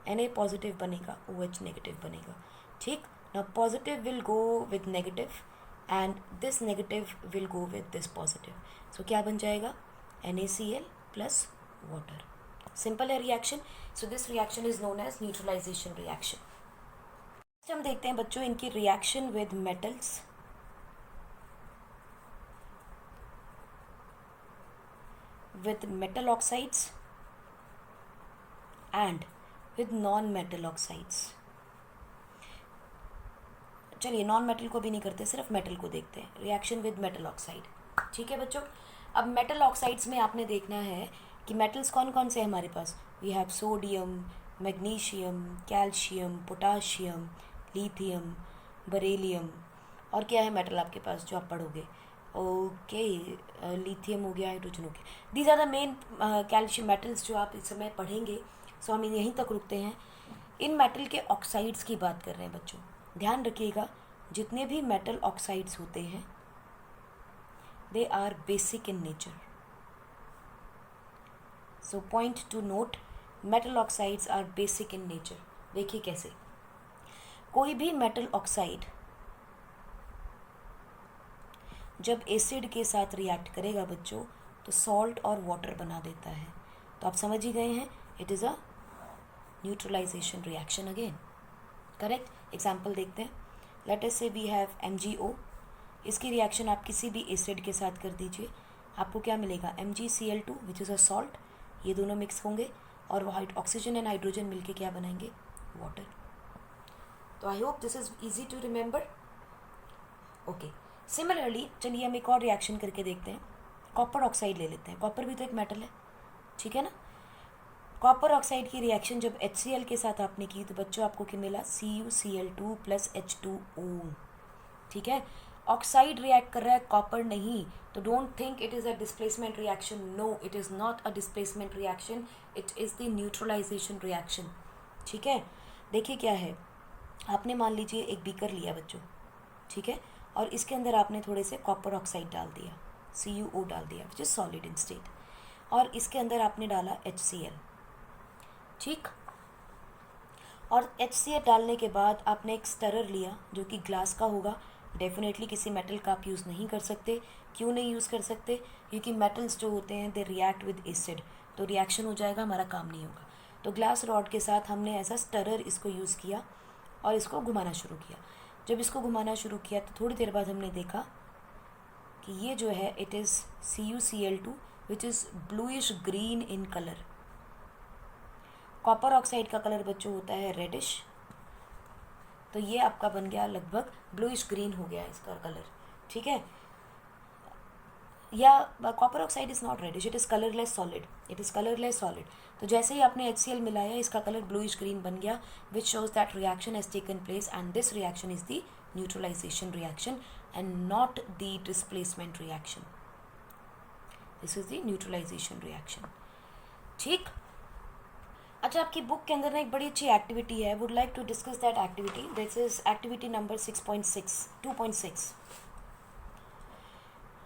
Na पॉजिटिव बनेगा, OH नेगेटिव बनेगा, ठीक ना। Positive will go with negative and this negative will go with this positive, so क्या बन जाएगा? NaCl plus water. सिंपल है reaction. So this reaction is known as neutralization reaction. हम देखते हैं बच्चों इनकी reaction with metals, with metal oxides and with non-metal oxides। चलिए नॉन मेटल को भी नहीं करते, सिर्फ मेटल को देखते हैं। रिएक्शन विद मेटल ऑक्साइड, ठीक है बच्चों। अब मेटल ऑक्साइड्स में आपने देखना है कि मेटल्स कौन कौन से हैं हमारे पास। We have sodium, magnesium, calcium, potassium, lithium, beryllium, और क्या है मेटल आपके पास जो आप पढ़ोगे? ओके, लिथियम हो गया, हाइड्रोजन हो गया। These are the main calcium metals जो आप इस समय पढ़ेंगे। सो हम यहीं तक रुकते हैं। इन मेटल के ऑक्साइड्स की बात कर रहे हैं बच्चों, ध्यान रखिएगा जितने भी मेटल ऑक्साइड्स होते हैं they are basic in nature. So point to note, metal oxides are basic in nature. देखिए कैसे, कोई भी मेटल ऑक्साइड जब एसिड के साथ रिएक्ट करेगा बच्चों तो सॉल्ट और वाटर बना देता है। तो आप समझ ही गए हैं, it is a neutralisation reaction again. Correct. Example देखते हैं। Let us say we have MgO। इसकी रिएक्शन आप किसी भी एसिड के साथ कर दीजिए, आपको क्या मिलेगा, MgCl2 which is a salt. ये दोनों मिक्स होंगे और वो ऑक्सीजन एंड हाइड्रोजन मिलके क्या बनाएंगे, वाटर। तो I hope this is easy to remember. Okay, similarly चलिए हम एक और रिएक्शन करके देखते हैं। कॉपर ऑक्साइड ले लेते हैं, कॉपर भी तो एक मेटल है, ठीक है ना। कॉपर ऑक्साइड की रिएक्शन जब HCl के साथ आपने की तो बच्चों आपको क्या मिला, CuCl2 + H2O, ठीक है। ऑक्साइड रिएक्ट कर रहा है, कॉपर नहीं, तो don't think it is a displacement reaction. No, it is not a displacement reaction, it is the neutralisation reaction, ठीक है। देखिए क्या है, आपने मान लीजिए एक बीकर लिया बच्चों, ठीक है, और इसके अंदर आपने थोड़े से कॉपर ऑक्साइड डाल दिया, CuO डाल दिया which is solid in state, और इसके अंदर आपने डाला HCl, ठीक। और HCl डालने के बाद आपने एक स्टरर लिया जो कि ग्लास का होगा, डेफिनेटली किसी मेटल का आप यूज़ नहीं कर सकते। क्यों नहीं यूज़ कर सकते, क्योंकि मेटल्स जो होते हैं दे रिएक्ट विद एसिड, तो रिएक्शन हो जाएगा, हमारा काम नहीं होगा। तो ग्लास रॉड के साथ हमने ऐसा स्टरर इसको यूज़ किया और इसको घुमाना शुरू किया। जब इसको घुमाना शुरू किया तो थोड़ी देर बाद हमने देखा कि ये जो है it is CuCl2 which is bluish green in colour. Copper oxide का कलर बच्चों होता है रेडिश, तो ये आपका बन गया लगभग ब्लूइश ग्रीन हो गया इसका कलर, ठीक है। या copper oxide is not reddish, it is colourless solid, it is colourless solid. तो जैसे ही आपने HCl मिलाया इसका कलर ब्लूइश ग्रीन बन गया, which shows that reaction has taken place and this reaction is the neutralisation reaction and not the displacement reaction. This is the neutralisation reaction, ठीक। अच्छा, आपकी बुक के अंदर ना एक बड़ी अच्छी एक्टिविटी है, would like to discuss that activity. This is activity number 2.6।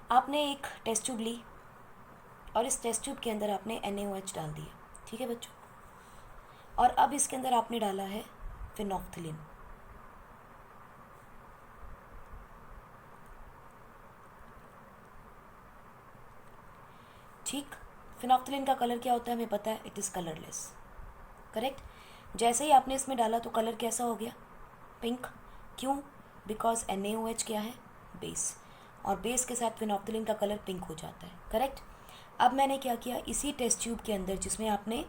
आपने एक टेस्ट ट्यूब ली और इस टेस्ट ट्यूब के अंदर आपने NaOH डाल दिया, ठीक है बच्चों, और अब इसके अंदर आपने डाला है फिनोफ्थिलीन, ठीक। फिनोफ्थिलीन का कलर क्या होता है हमें पता है, इट इज़ कलरलेस, करेक्ट। जैसे ही आपने इसमें डाला तो कलर कैसा हो गया, पिंक। क्यों, बिकॉज NaOH क्या है, बेस, और बेस के साथ फिनोफ्थिलीन का कलर पिंक हो जाता है, करेक्ट। अब मैंने क्या किया, इसी टेस्ट ट्यूब के अंदर जिसमें आपने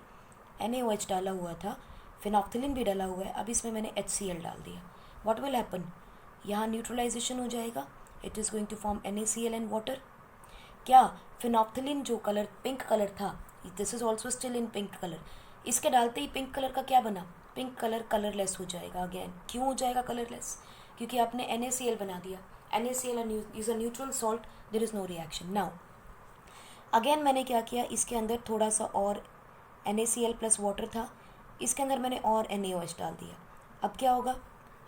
NaOH डाला हुआ था, फिनोफ्थिलीन भी डाला हुआ है, अब इसमें मैंने HCl डाल दिया। व्हाट विल हैपन, यहाँ न्यूट्रलाइजेशन हो जाएगा, it is going to form NaCl and water. क्या फिनोफ्थिलीन जो कलर पिंक कलर था, this is also still in pink colour, इसके डालते ही पिंक कलर का क्या बना, पिंक कलर कलरलेस हो जाएगा अगेन। क्यों हो जाएगा कलरलेस, क्योंकि आपने NaCl बना दिया। NaCl is a neutral salt, there is no reaction. Now again मैंने क्या किया, इसके अंदर थोड़ा सा और NaCl प्लस वाटर था, इसके अंदर मैंने और NaOH डाल दिया। अब क्या होगा,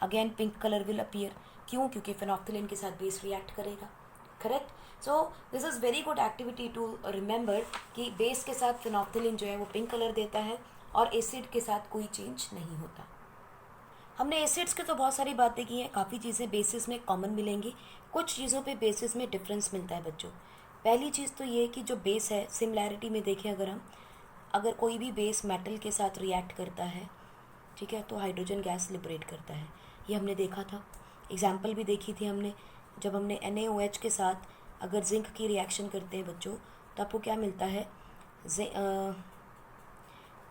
again pink colour will appear. क्यों, क्योंकि फिनोफ्थिलीन के साथ बेस रिएक्ट करेगा, correct. So this is very good activity to remember कि बेस के साथ फिनोफ्थिलीन जो है वो पिंक कलर देता है और एसिड के साथ कोई चेंज नहीं होता। हमने एसिड्स की तो बहुत सारी बातें की हैं, काफ़ी चीज़ें बेसिस में कॉमन मिलेंगी, कुछ चीज़ों पे बेसिस में डिफरेंस मिलता है बच्चों। पहली चीज़ तो ये कि जो बेस है, सिमिलैरिटी में देखें अगर हम, अगर कोई भी बेस मेटल के साथ रिएक्ट करता है, ठीक है, तो हाइड्रोजन गैस लिबरेट करता है, ये हमने देखा था। एग्जाम्पल भी देखी थी हमने, जब हमने NaOH के साथ अगर जिंक की रिएक्शन करते हैं बच्चों तो आपको क्या मिलता है,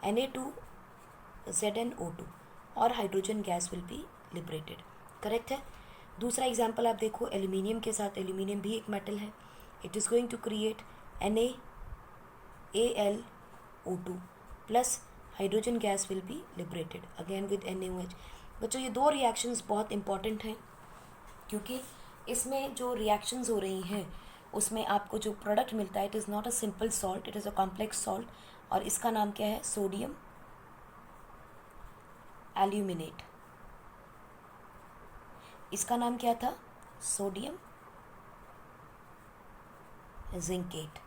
Na2ZnO2 और hydrogen gas will be liberated, correct है। दूसरा एग्जाम्पल आप देखो, एल्यूमिनियम के साथ, एल्यूमिनियम भी एक मेटल है, it is going to create NaAlO2 plus hydrogen gas will be liberated again with NaOH। बच्चों ये दो रिएक्शंस बहुत इंपॉर्टेंट हैं, क्योंकि इसमें जो रिएक्शंस हो रही हैं उसमें आपको जो प्रोडक्ट मिलता है, it is not a simple salt, it is a complex salt, और इसका नाम क्या है, सोडियम एल्यूमिनेट। इसका नाम क्या था, सोडियम जिंकेट।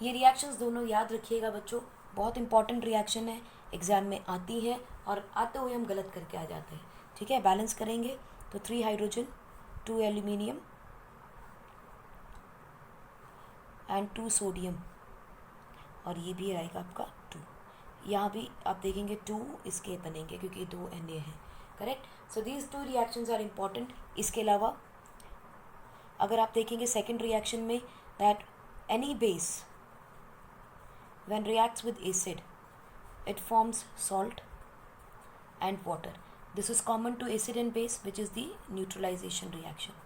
ये रिएक्शंस दोनों याद रखिएगा बच्चों, बहुत इंपॉर्टेंट रिएक्शन है, एग्जाम में आती है और आते हुए हम गलत करके आ जाते हैं, ठीक है। बैलेंस करेंगे तो 3 हाइड्रोजन 2 एल्यूमिनियम एंड 2 सोडियम, और ये भी आएगा आपका 2, यहाँ भी आप देखेंगे 2 इसके बनेंगे क्योंकि 2 Na हैं, correct. So these 2 reactions are important. इसके अलावा अगर आप देखेंगे सेकेंड रिएक्शन में, that any base when reacts with acid it forms salt and water. This is common to acid and base, which is the neutralization reaction.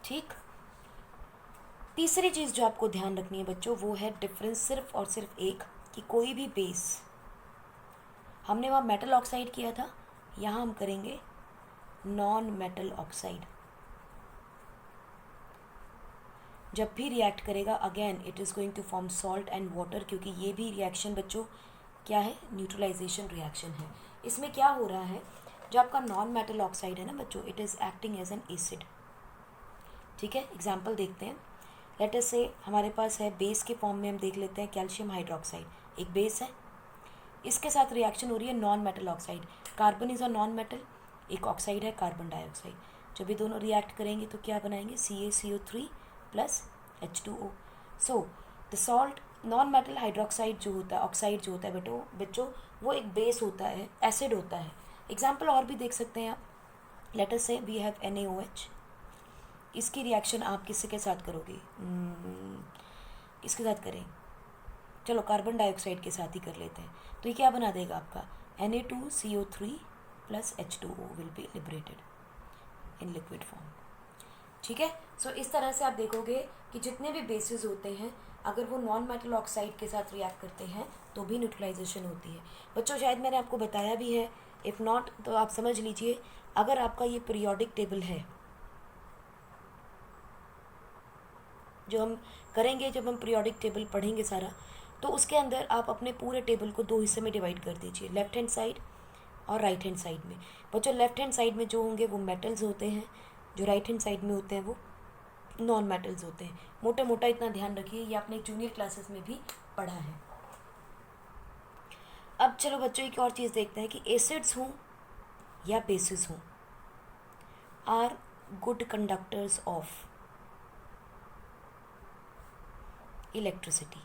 ठीक। तीसरी चीज़ जो आपको ध्यान रखनी है बच्चों, वो है डिफरेंस सिर्फ और सिर्फ एक, कि कोई भी बेस, हमने वहाँ मेटल ऑक्साइड किया था, यहाँ हम करेंगे नॉन मेटल ऑक्साइड। जब भी रिएक्ट करेगा again it is going to form salt and water, क्योंकि ये भी रिएक्शन बच्चों क्या है, न्यूट्रलाइजेशन रिएक्शन है। इसमें क्या हो रहा है, जो आपका नॉन मेटल ऑक्साइड है ना बच्चों, it is acting as an acid. ठीक है, एग्जांपल देखते हैं। लेट अस से हमारे पास है बेस के फॉर्म में, हम देख लेते हैं कैल्शियम हाइड्रोक्साइड, एक बेस है, इसके साथ रिएक्शन हो रही है non metal oxide, carbon is a non metal, एक ऑक्साइड है कार्बन डाइऑक्साइड। जब ये दोनों रिएक्ट करेंगे तो क्या बनाएंगे, CaCO3 plus H2O। So the salt, non metal hydroxide जो होता है, ऑक्साइड जो होता है बच्चों, वो एक बेस होता है, एसिड होता है। एग्जाम्पल और भी देख सकते हैं आप। Late us say we have NaOH, इसकी रिएक्शन आप किसके के साथ करोगे, इसके साथ करें, चलो कार्बन डाइऑक्साइड के साथ ही कर लेते हैं। तो ये क्या बना देगा आपका, Na2CO3 plus H2O will be liberated in liquid form. ठीक है। सो इस तरह से आप देखोगे कि जितने भी बेसिस होते हैं, अगर वो नॉन मेटल ऑक्साइड के साथ रिएक्ट करते हैं तो भी न्यूट्रलाइजेशन होती है। बच्चों शायद मैंने आपको बताया भी है, इफ़ नॉट तो आप समझ लीजिए। अगर आपका ये पीरियोडिक टेबल है, जो हम करेंगे जब हम पीरियोडिक टेबल पढ़ेंगे सारा, तो उसके अंदर आप अपने पूरे टेबल को 2 हिस्से में डिवाइड कर दीजिए, लेफ्ट हैंड साइड और राइट हैंड साइड में। बच्चों लेफ्ट हैंड साइड में जो होंगे वो मेटल्स होते हैं, जो राइट हैंड साइड में होते हैं वो नॉन मेटल्स होते हैं। मोटा मोटा इतना ध्यान रखिए, ये आपने जूनियर क्लासेस में भी पढ़ा है। अब चलो बच्चों एक और चीज़ देखते हैं कि एसिड्स हों या बेसिस हों, are good conductors of electricity,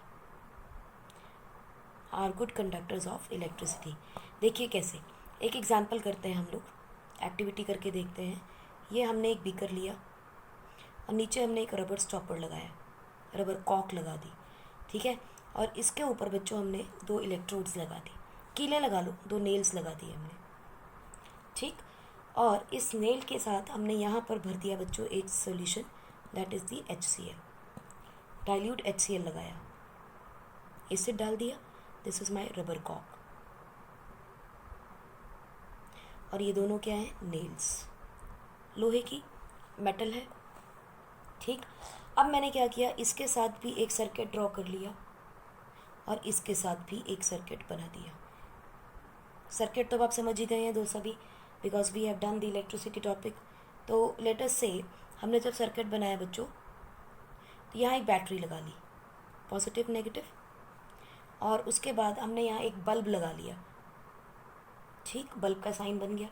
are good conductors of electricity. देखिए कैसे, एक एग्जांपल करते हैं हम लोग, एक्टिविटी करके देखते हैं। ये हमने एक बीकर लिया और नीचे हमने एक रबर स्टॉपर लगाया, रबर कॉक लगा दी, ठीक है। और इसके ऊपर बच्चों हमने 2 इलेक्ट्रोड्स लगा दी, कीले लगा लो, 2 नेल्स लगा दिए हमने, ठीक। और इस नेल के साथ हमने यहाँ पर भर दिया बच्चों एक solution, that is the HCl, dilute HCl लगाया, एसिड डाल दिया, दिस इज़ माई रबर कॉक। और ये दोनों क्या है, नेल्स, लोहे की, मेटल है, ठीक। अब मैंने क्या किया, इसके साथ भी एक सर्किट ड्रॉ कर लिया और इसके साथ भी एक सर्किट बना दिया। सर्किट तो आप समझ ही गए हैं दो सभी, because we have done the electricity topic. तो लेट अस से हमने जब सर्किट बनाया बच्चों, तो यहाँ एक बैटरी लगा ली, पॉजिटिव नेगेटिव, और उसके बाद हमने यहाँ एक बल्ब लगा लिया, ठीक, बल्ब का साइन बन गया।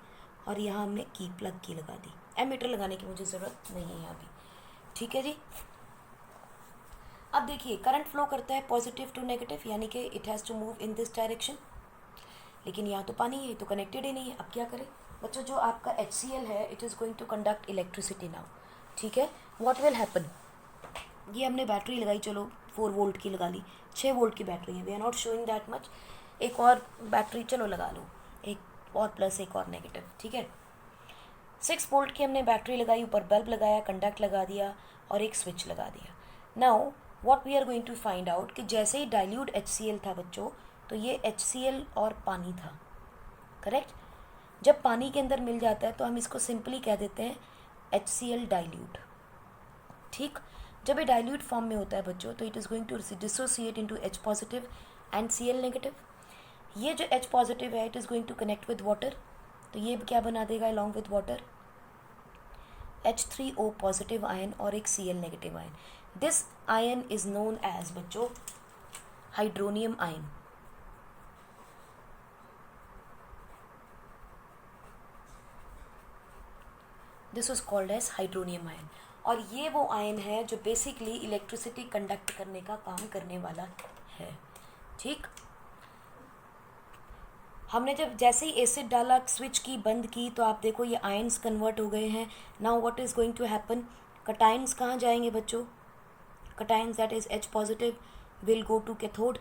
और यहाँ हमने की, प्लग की लगा दी। एमीटर लगाने की मुझे ज़रूरत नहीं है यहाँ भी, ठीक है जी। अब देखिए करंट फ्लो करता है पॉजिटिव टू नेगेटिव, यानी कि it has to move in this direction, लेकिन यहाँ तो पानी है तो कनेक्टेड ही नहीं है। अब क्या करें बच्चों, जो आपका HCl है it is going to conduct electricity now, ठीक है। व्हाट विल हैपन, ये हमने बैटरी लगाई, चलो 4 वोल्ट की लगा ली, 6 वोल्ट की बैटरी है, we are not showing that much. एक और बैटरी चलो लगा लो, एक और प्लस एक और नेगेटिव, ठीक है। 6 वोल्ट की हमने बैटरी लगाई, ऊपर बल्ब लगाया, कंडक्ट लगा दिया और एक स्विच लगा दिया। Now what we are going to find out कि जैसे ही डाइल्यूट HCl था बच्चों, तो ये HCl और पानी था, करेक्ट। जब पानी के अंदर मिल जाता है तो हम इसको सिंपली कह देते हैं HCl डाइल्यूट, ठीक। जब ये डाइल्यूट फॉर्म में होता है बच्चों, तो it is going to dissociate into H positive and Cl negative. ये जो H पॉजिटिव है it is going to connect with water, तो ये क्या बना देगा along with water, H3O positive ion और एक Cl negative ion. This ion is known as बच्चों hydronium ion. This was called as hydronium ion. और ये वो आयन है जो बेसिकली इलेक्ट्रिसिटी कंडक्ट करने का काम करने वाला है। ठीक, हमने जब जैसे ही एसिड डाला, स्विच की, बंद की, तो आप देखो ये आयन्स कन्वर्ट हो गए हैं। Now what is going to happen, cations कहाँ जाएंगे बच्चों? Cations that is H positive will go to cathode.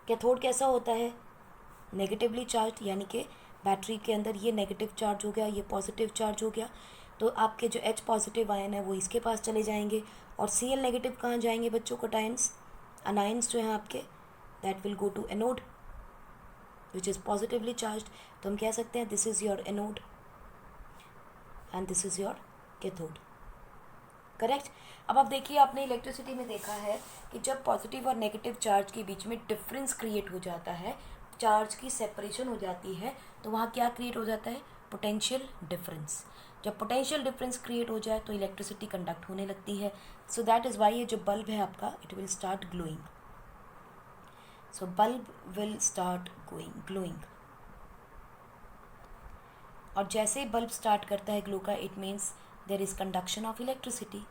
Cathode कैसा होता है? नेगेटिवली चार्ज, यानी कि बैटरी के अंदर ये नेगेटिव चार्ज हो गया, ये पॉजिटिव चार्ज हो गया, तो आपके जो H पॉजिटिव आयन है वो इसके पास चले जाएंगे। और Cl नेगेटिव कहाँ जाएंगे बच्चों? कटायंस, अनायंस जो हैं आपके, that will go to anode which is positively charged. तो हम कह सकते हैं this is your anode and this is your cathode. Correct. अब आप देखिए, आपने इलेक्ट्रिसिटी में देखा है कि जब पॉजिटिव और नेगेटिव चार्ज के बीच में डिफरेंस क्रिएट हो जाता है, चार्ज की सेपरेशन हो जाती है, तो वहाँ क्या क्रिएट हो जाता है? Potential difference. जब पोटेंशियल डिफरेंस क्रिएट हो जाए तो इलेक्ट्रिसिटी कंडक्ट होने लगती है। सो दैट इज़ वाई ये जो बल्ब है आपका, it will start glowing. So bulb will start glowing. और जैसे ही बल्ब स्टार्ट करता है ग्लो का, it means there is conduction of electricity.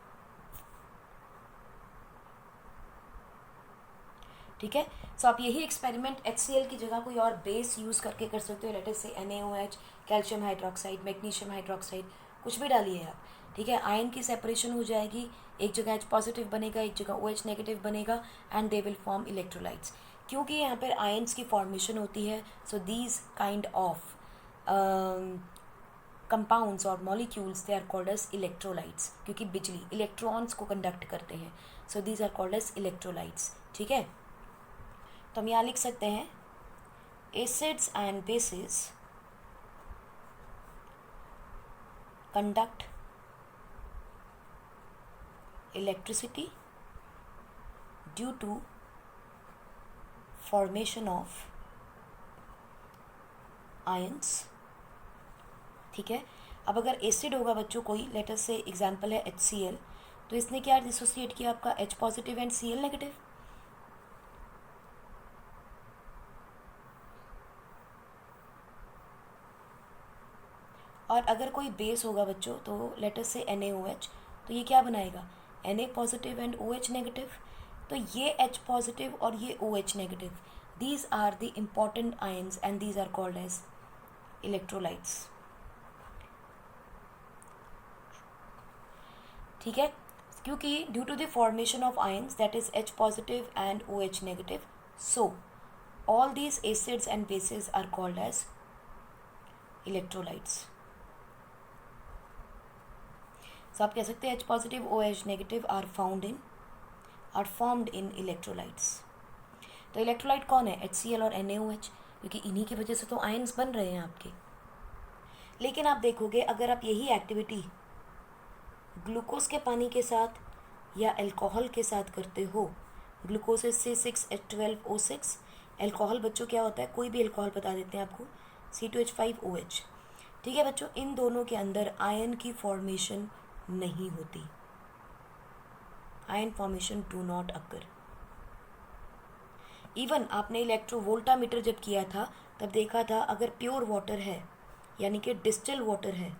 ठीक है। सो आप यही एक्सपेरिमेंट HCl की जगह कोई और बेस यूज़ करके कर सकते हो। लेट अस से NaOH, calcium hydroxide, magnesium hydroxide, कुछ भी डालिए आप। ठीक है, आयन की सेपरेशन हो जाएगी, एक जगह H पॉजिटिव बनेगा, एक जगह OH नेगेटिव बनेगा, and they will form electrolytes. क्योंकि यहाँ पर आयन्स की फॉर्मेशन होती है, so these kind of compounds और molecules they are called as electrolytes, क्योंकि बिजली इलेक्ट्रॉन्स को कंडक्ट करते हैं। So these are called as electrolytes. ठीक है, तो हम यहाँ लिख सकते हैं acids and bases conduct electricity due to formation of ions. ठीक है, अब अगर एसिड होगा बच्चों कोई, लेट अस से एग्जांपल है HCl, तो इसने क्या डिसोसिएट किया आपका H positive and Cl negative. और अगर कोई बेस होगा बच्चों, तो लेट अस से NaOH, तो ये क्या बनाएगा? Na positive and OH negative. तो ये H पॉजिटिव और ये OH negative, these are the important ions and these are called as electrolytes. ठीक है, क्योंकि due to the formation of ions that is H positive and OH negative, so all these acids and bases are called as electrolytes. सो आप कह सकते हैं H positive OH negative are formed in electrolytes. तो electrolyte कौन है? HCl और NaOH, क्योंकि इन्हीं की वजह से तो आयन्स बन रहे हैं आपके। लेकिन आप देखोगे, अगर आप यही एक्टिविटी ग्लूकोज के पानी के साथ या अल्कोहल के साथ करते हो, ग्लूकोज इज C6H12O6, अल्कोहल बच्चों क्या होता है? कोई भी अल्कोहल बता देते हैं आपको, C2H5OH। ठीक है बच्चों, इन दोनों के अंदर आयन की फॉर्मेशन नहीं होती, ion formation do not occur. Even आपने इलेक्ट्रोवोल्टामीटर जब किया था तब देखा था, अगर प्योर वाटर है यानी कि डिस्टिल वाटर है,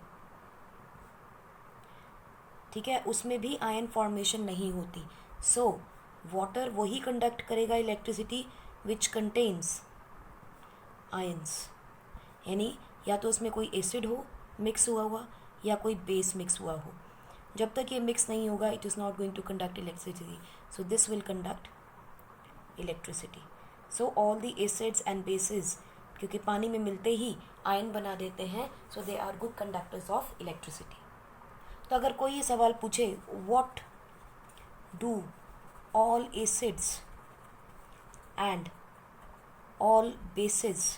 ठीक है, उसमें भी आयन फॉर्मेशन नहीं होती। सो वाटर वही कंडक्ट करेगा इलेक्ट्रिसिटी विच कंटेन्स आयन्स, यानी या तो उसमें कोई एसिड हो मिक्स हुआ हुआ या कोई बेस मिक्स हुआ हो। जब तक ये मिक्स नहीं होगा, it is not going to conduct electricity, so this will conduct electricity. So all the acids and bases, क्योंकि पानी में मिलते ही आयन बना देते हैं, so they are good conductors of electricity. तो अगर कोई ये सवाल पूछे, what do all acids and all bases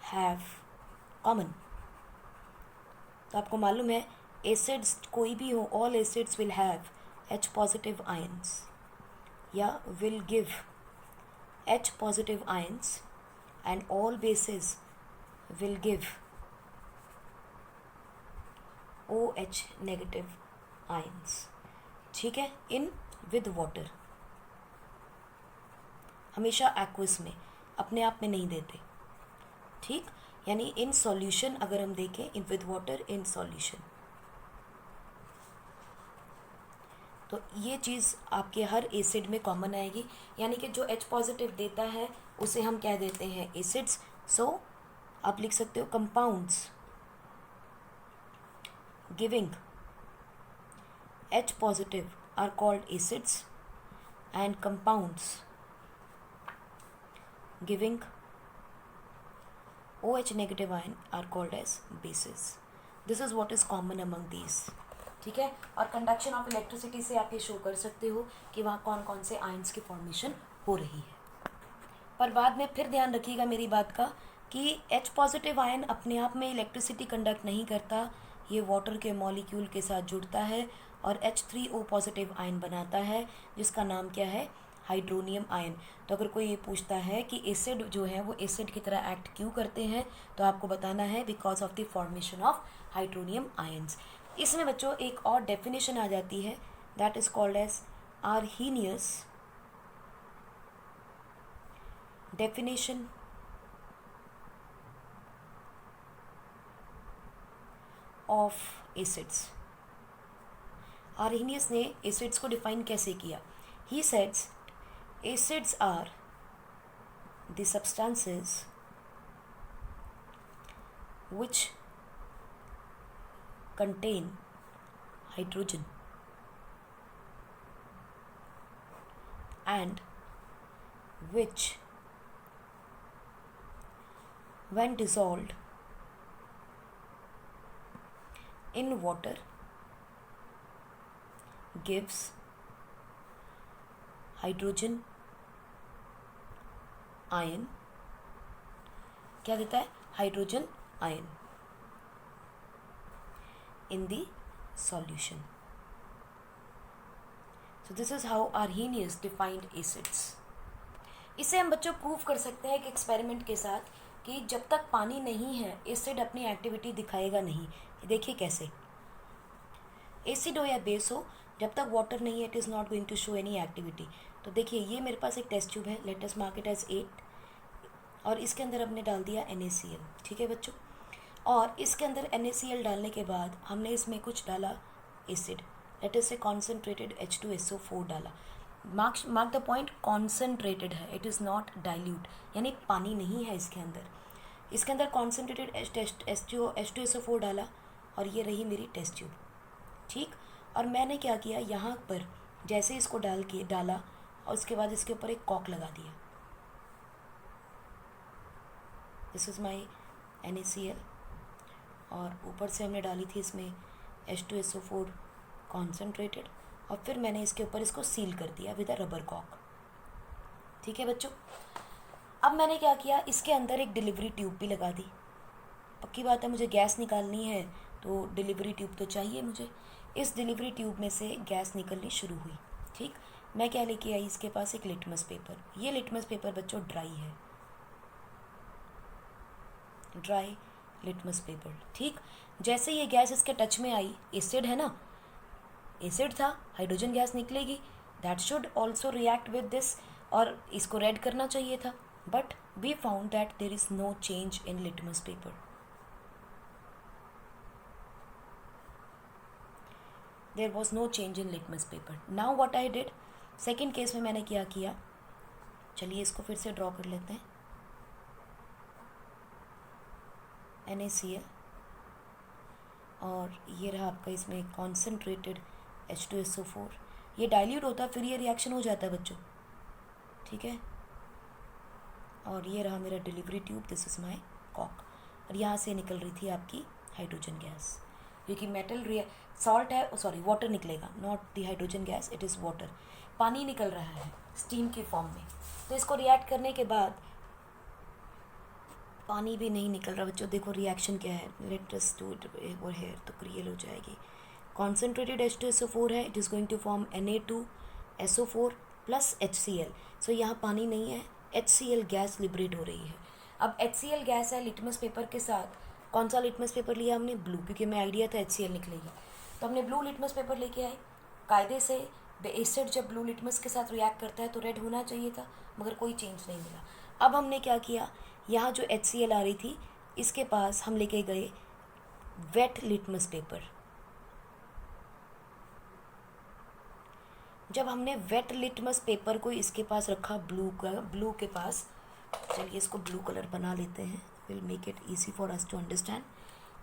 have common, तो आपको मालूम है एसिड्स कोई भी हो, all acids will have H positive ions या will give H positive ions, and all basis will give OH negative ions. ठीक है, इन विद वाटर, हमेशा एक्वस में, अपने आप में नहीं देते। ठीक, यानी इन सॉल्यूशन अगर हम देखें, in with water in solution. तो ये चीज़ आपके हर एसिड में कॉमन आएगी, यानी कि जो H पॉजिटिव देता है उसे हम कह देते हैं एसिड्स। सो आप लिख सकते हो compounds giving H positive are called acids and compounds giving OH negative ion are called as bases. This is what is common among these. ठीक है, और कंडक्शन ऑफ इलेक्ट्रिसिटी से आप ये शो कर सकते हो कि वहाँ कौन कौन से आयंस की फॉर्मेशन हो रही है। पर बाद में फिर ध्यान रखिएगा मेरी बात का कि H पॉजिटिव आयन अपने आप में इलेक्ट्रिसिटी कंडक्ट नहीं करता, ये वाटर के मॉलिक्यूल के साथ जुड़ता है और H3O पॉजिटिव आयन बनाता है, जिसका नाम क्या है, हाइड्रोनियम आयन। तो अगर कोई ये पूछता है कि एसिड जो है वो एसिड की तरह एक्ट क्यों करते हैं, तो आपको बताना है because of the formation of hydronium ions. इसमें बच्चों एक और डेफिनेशन आ जाती है, that is called as Arrhenius definition of acids. Arrhenius ने एसिड्स को डिफाइन कैसे किया? ही सेड्स acids are the substances which contain hydrogen and which when dissolved in water gives hydrogen ion, क्या देता है, hydrogen ion in the solution. So this is how Arrhenius defined acids. इसे हम बच्चों प्रूव कर सकते हैं कि एक्सपेरिमेंट के साथ कि जब तक पानी नहीं है एसिड अपनी एक्टिविटी दिखाएगा नहीं। देखिए कैसे, एसिड हो या बेस हो, जब तक वाटर नहीं है it is not going to show any activity. तो देखिए ये मेरे पास एक टेस्ट ट्यूब है, let us mark it as 8, और इसके अंदर हमने डाल दिया NaCl। ठीक है बच्चों, और इसके अंदर NaCl डालने के बाद हमने इसमें कुछ डाला एसिड, लेट अस से कॉन्सेंट्रेटेड H2SO4 डाला। मार्क द पॉइंट, कॉन्सेंट्रेटेड है, इट इज़ नॉट डाइल्यूट, यानी पानी नहीं है इसके अंदर। इसके अंदर कॉन्सेंट्रेटेड H2SO4 डाला और ये रही मेरी टेस्ट ट्यूब। ठीक, और मैंने क्या किया, यहाँ पर जैसे इसको डाला और उसके बाद इसके ऊपर एक कॉक लगा दिया। दिस इज़ माई NaCl, और ऊपर से हमने डाली थी इसमें H2SO4 कॉन्सेंट्रेटेड, और फिर मैंने इसके ऊपर इसको सील कर दिया विद अ रबर कॉक। ठीक है बच्चों, अब मैंने क्या किया, इसके अंदर एक डिलीवरी ट्यूब भी लगा दी। पक्की बात है मुझे गैस निकालनी है तो डिलीवरी ट्यूब तो चाहिए मुझे। इस डिलीवरी ट्यूब में से गैस निकलनी शुरू हुई। ठीक, मैं क्या लेके आई, इसके पास एक लिटमस पेपर। ये लिटमस पेपर बच्चों ड्राई है, ड्राई लिटमस पेपर। ठीक, जैसे ये गैस इसके टच में आई, एसिड है ना, एसिड था, हाइड्रोजन गैस निकलेगी, that should also react with this, और इसको रेड करना चाहिए था, but we found that there is no change in litmus paper. There was no change in litmus paper. Now what I did, second case में मैंने क्या किया, चलिए इसको फिर से ड्रॉ कर लेते हैं। NaCl, और ये रहा आपका इसमें कॉन्सेंट्रेटेड H2SO4। ये डाइल्यूट होता है फिर ये रिएक्शन हो जाता है बच्चों। ठीक है, और ये रहा मेरा delivery tube, this is my cock, और यहाँ से निकल रही थी आपकी हाइड्रोजन गैस, क्योंकि मेटल सॉल्ट है, सॉरी वाटर निकलेगा, not the hydrogen gas, it is water. पानी निकल रहा है स्टीम की फॉर्म में, तो इसको रिएक्ट करने के बाद पानी भी नहीं निकल रहा बच्चों। देखो रिएक्शन क्या है, let us do it over here, तो क्रियल हो जाएगी। कॉन्सेंट्रेटेड H2SO4 है, it is going to form Na2SO4 plus HCl। So यहाँ पानी नहीं है, HCl गैस लिबरेट हो रही है। अब HCl गैस है लिटमस पेपर के साथ, कौन सा लिटमस पेपर लिया हमने, ब्लू, क्योंकि हमें आइडिया था HCl निकलेगी, तो हमने ब्लू लिटमस पेपर लेके आए। कायदे से एसिड जब ब्लू लिटमस के साथ रिएक्ट करता है तो रेड होना चाहिए था, मगर कोई चेंज नहीं मिला। अब हमने क्या किया, यहाँ जो HCl आ रही थी इसके पास हम लेके गए वेट लिटमस पेपर। जब हमने वेट लिटमस पेपर को इसके पास रखा, ब्लू के पास, चलिए इसको ब्लू कलर बना लेते हैं, will make it easy for us to understand.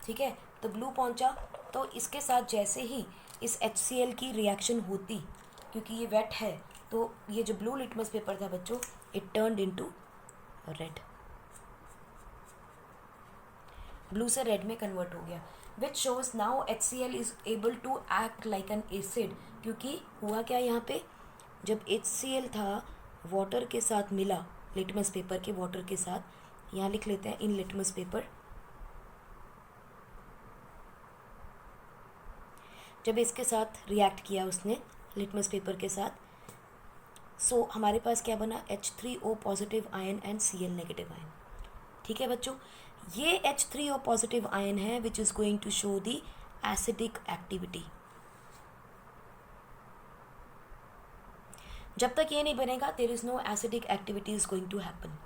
ठीक है, तो ब्लू पहुंचा, तो इसके साथ जैसे ही इस HCl की रिएक्शन होती, क्योंकि ये वेट है, तो ये जो ब्लू लिटमस पेपर था बच्चों, it turned into red, blue से रेड में कन्वर्ट हो गया, which shows now HCl is able to act like an acid. क्योंकि हुआ क्या यहाँ पे, जब HCl था वाटर के साथ मिला, लिटमस पेपर के वाटर के साथ, यहाँ लिख लेते हैं इन लिटमस पेपर, जब इसके साथ रिएक्ट किया उसने लिटमस पेपर के साथ, सो हमारे पास क्या बना, H3O positive ion and Cl negative ion. ठीक है बच्चों, ये H3O पॉजिटिव आयन है which is going to show the acidic activity. जब तक ये नहीं बनेगा there is no acidic activity is going to happen.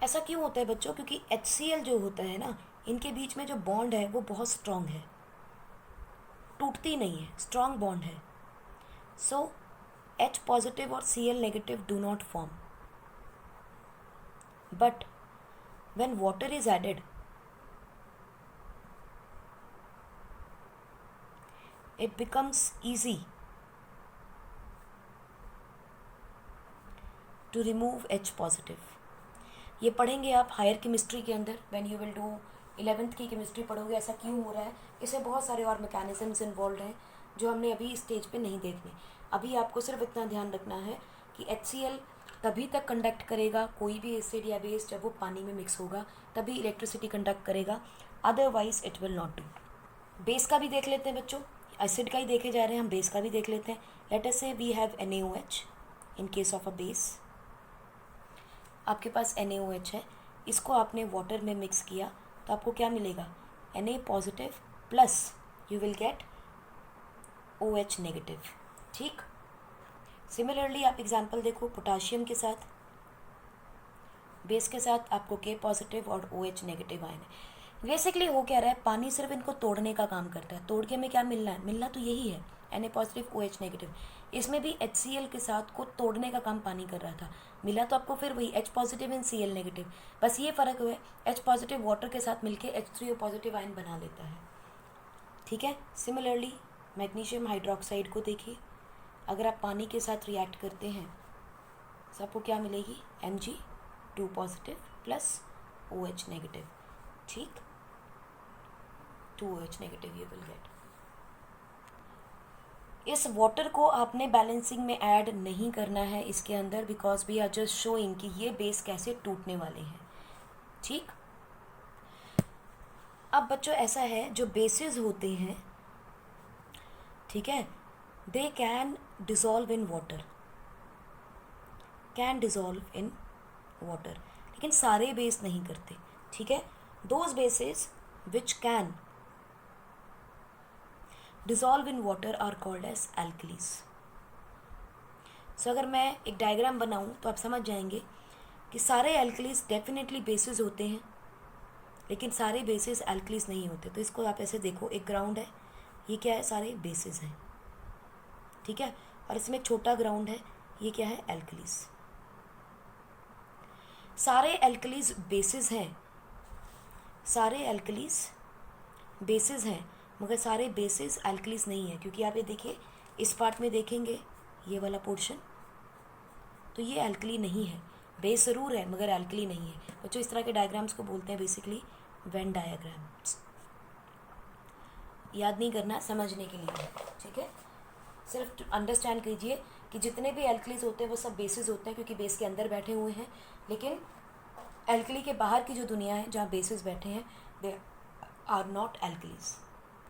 ऐसा क्यों होता है बच्चों, क्योंकि HCl जो होता है ना, इनके बीच में जो बॉन्ड है वो बहुत स्ट्रांग है, टूटती नहीं है, स्ट्रांग बॉन्ड है। सो H पॉजिटिव और Cl negative do not form, but when water is added, it becomes easy to remove H positive। ये पढ़ेंगे आप हायर केमिस्ट्री के अंदर, when you will do 11th की केमिस्ट्री पढ़ोगे, ऐसा क्यों हो रहा है, इसमें बहुत सारे और मैकेनिज्म्स इन्वॉल्व हैं जो हमने अभी इस स्टेज पे नहीं देखने। अभी आपको सिर्फ इतना ध्यान रखना है कि HCl तभी तक कंडक्ट करेगा, कोई भी एसिड या बेस, जब वो पानी में मिक्स होगा तभी इलेक्ट्रिसिटी कंडक्ट करेगा, otherwise it will not do. Base का भी देख लेते हैं बच्चों, एसिड का ही देखे जा रहे हैं हम, बेस का भी देख लेते हैं। Let us say we have NaOH in case of a base. आपके पास NaOH है, इसको आपने वाटर में मिक्स किया तो आपको क्या मिलेगा, Na positive plus you will get OH negative. ठीक, सिमिलरली आप एग्जाम्पल देखो, पोटाशियम के साथ, बेस के साथ आपको K पॉजिटिव और OH नेगेटिव आयन है। बेसिकली हो क्या रहा है, पानी सिर्फ इनको तोड़ने का काम करता है, तोड़ के में क्या मिलना है, मिलना तो यही है Na पॉजिटिव OH नेगेटिव। इसमें भी HCl के साथ को तोड़ने का काम पानी कर रहा था, मिला तो आपको फिर वही H positive and Cl negative, बस ये फ़र्क हुआ है H पॉजिटिव वाटर के साथ मिलके H3O पॉजिटिव आयन बना लेता है। ठीक है, सिमिलरली मैग्नीशियम हाइड्रोक्साइड को देखिए, अगर आप पानी के साथ रिएक्ट करते हैं तो आपको क्या मिलेगी, Mg2 positive plus OH negative. ठीक, 2OH negative you will get. इस वाटर को आपने बैलेंसिंग में ऐड नहीं करना है इसके अंदर, because we are just showing कि ये बेस कैसे टूटने वाले हैं। ठीक, अब बच्चों ऐसा है, जो बेसिस होते हैं, ठीक है, they can dissolve in water, can dissolve in water, लेकिन सारे बेस नहीं करते। ठीक है, those bases which can dissolve in water are called as alkalis. So अगर मैं एक डायग्राम बनाऊं तो आप समझ जाएंगे कि सारे एल्कलीज डेफिनेटली बेसिस होते हैं, लेकिन सारे बेसिस एल्कलीज नहीं होते। तो इसको आप ऐसे देखो, एक ग्राउंड है, ये क्या है, सारे बेसिस हैं। ठीक है, और इसमें एक छोटा ग्राउंड है, ये क्या है, एल्कलीज। सारे एल्कलीज बेसिस हैं, सारे एल्कलीज बेसिस हैं, मगर सारे बेसिस एल्कलीज नहीं है। क्योंकि आप ये देखिए, इस पार्ट में देखेंगे ये वाला पोर्शन, तो ये एल्कली नहीं है, बेस ज़रूर है मगर एल्कली नहीं है। बच्चों इस तरह के डायग्राम्स को बोलते हैं बेसिकली वेन डायग्राम्स। याद नहीं करना, समझने के लिए। ठीक है, सिर्फ अंडरस्टैंड कीजिए कि जितने भी एल्कलीज होते हैं वो सब बेसिस होते हैं, क्योंकि बेस के अंदर बैठे हुए हैं। लेकिन एल्कली के बाहर की जो दुनिया है, जहाँ बेसिस बैठे हैं, दे आर नॉट एल्कलीज।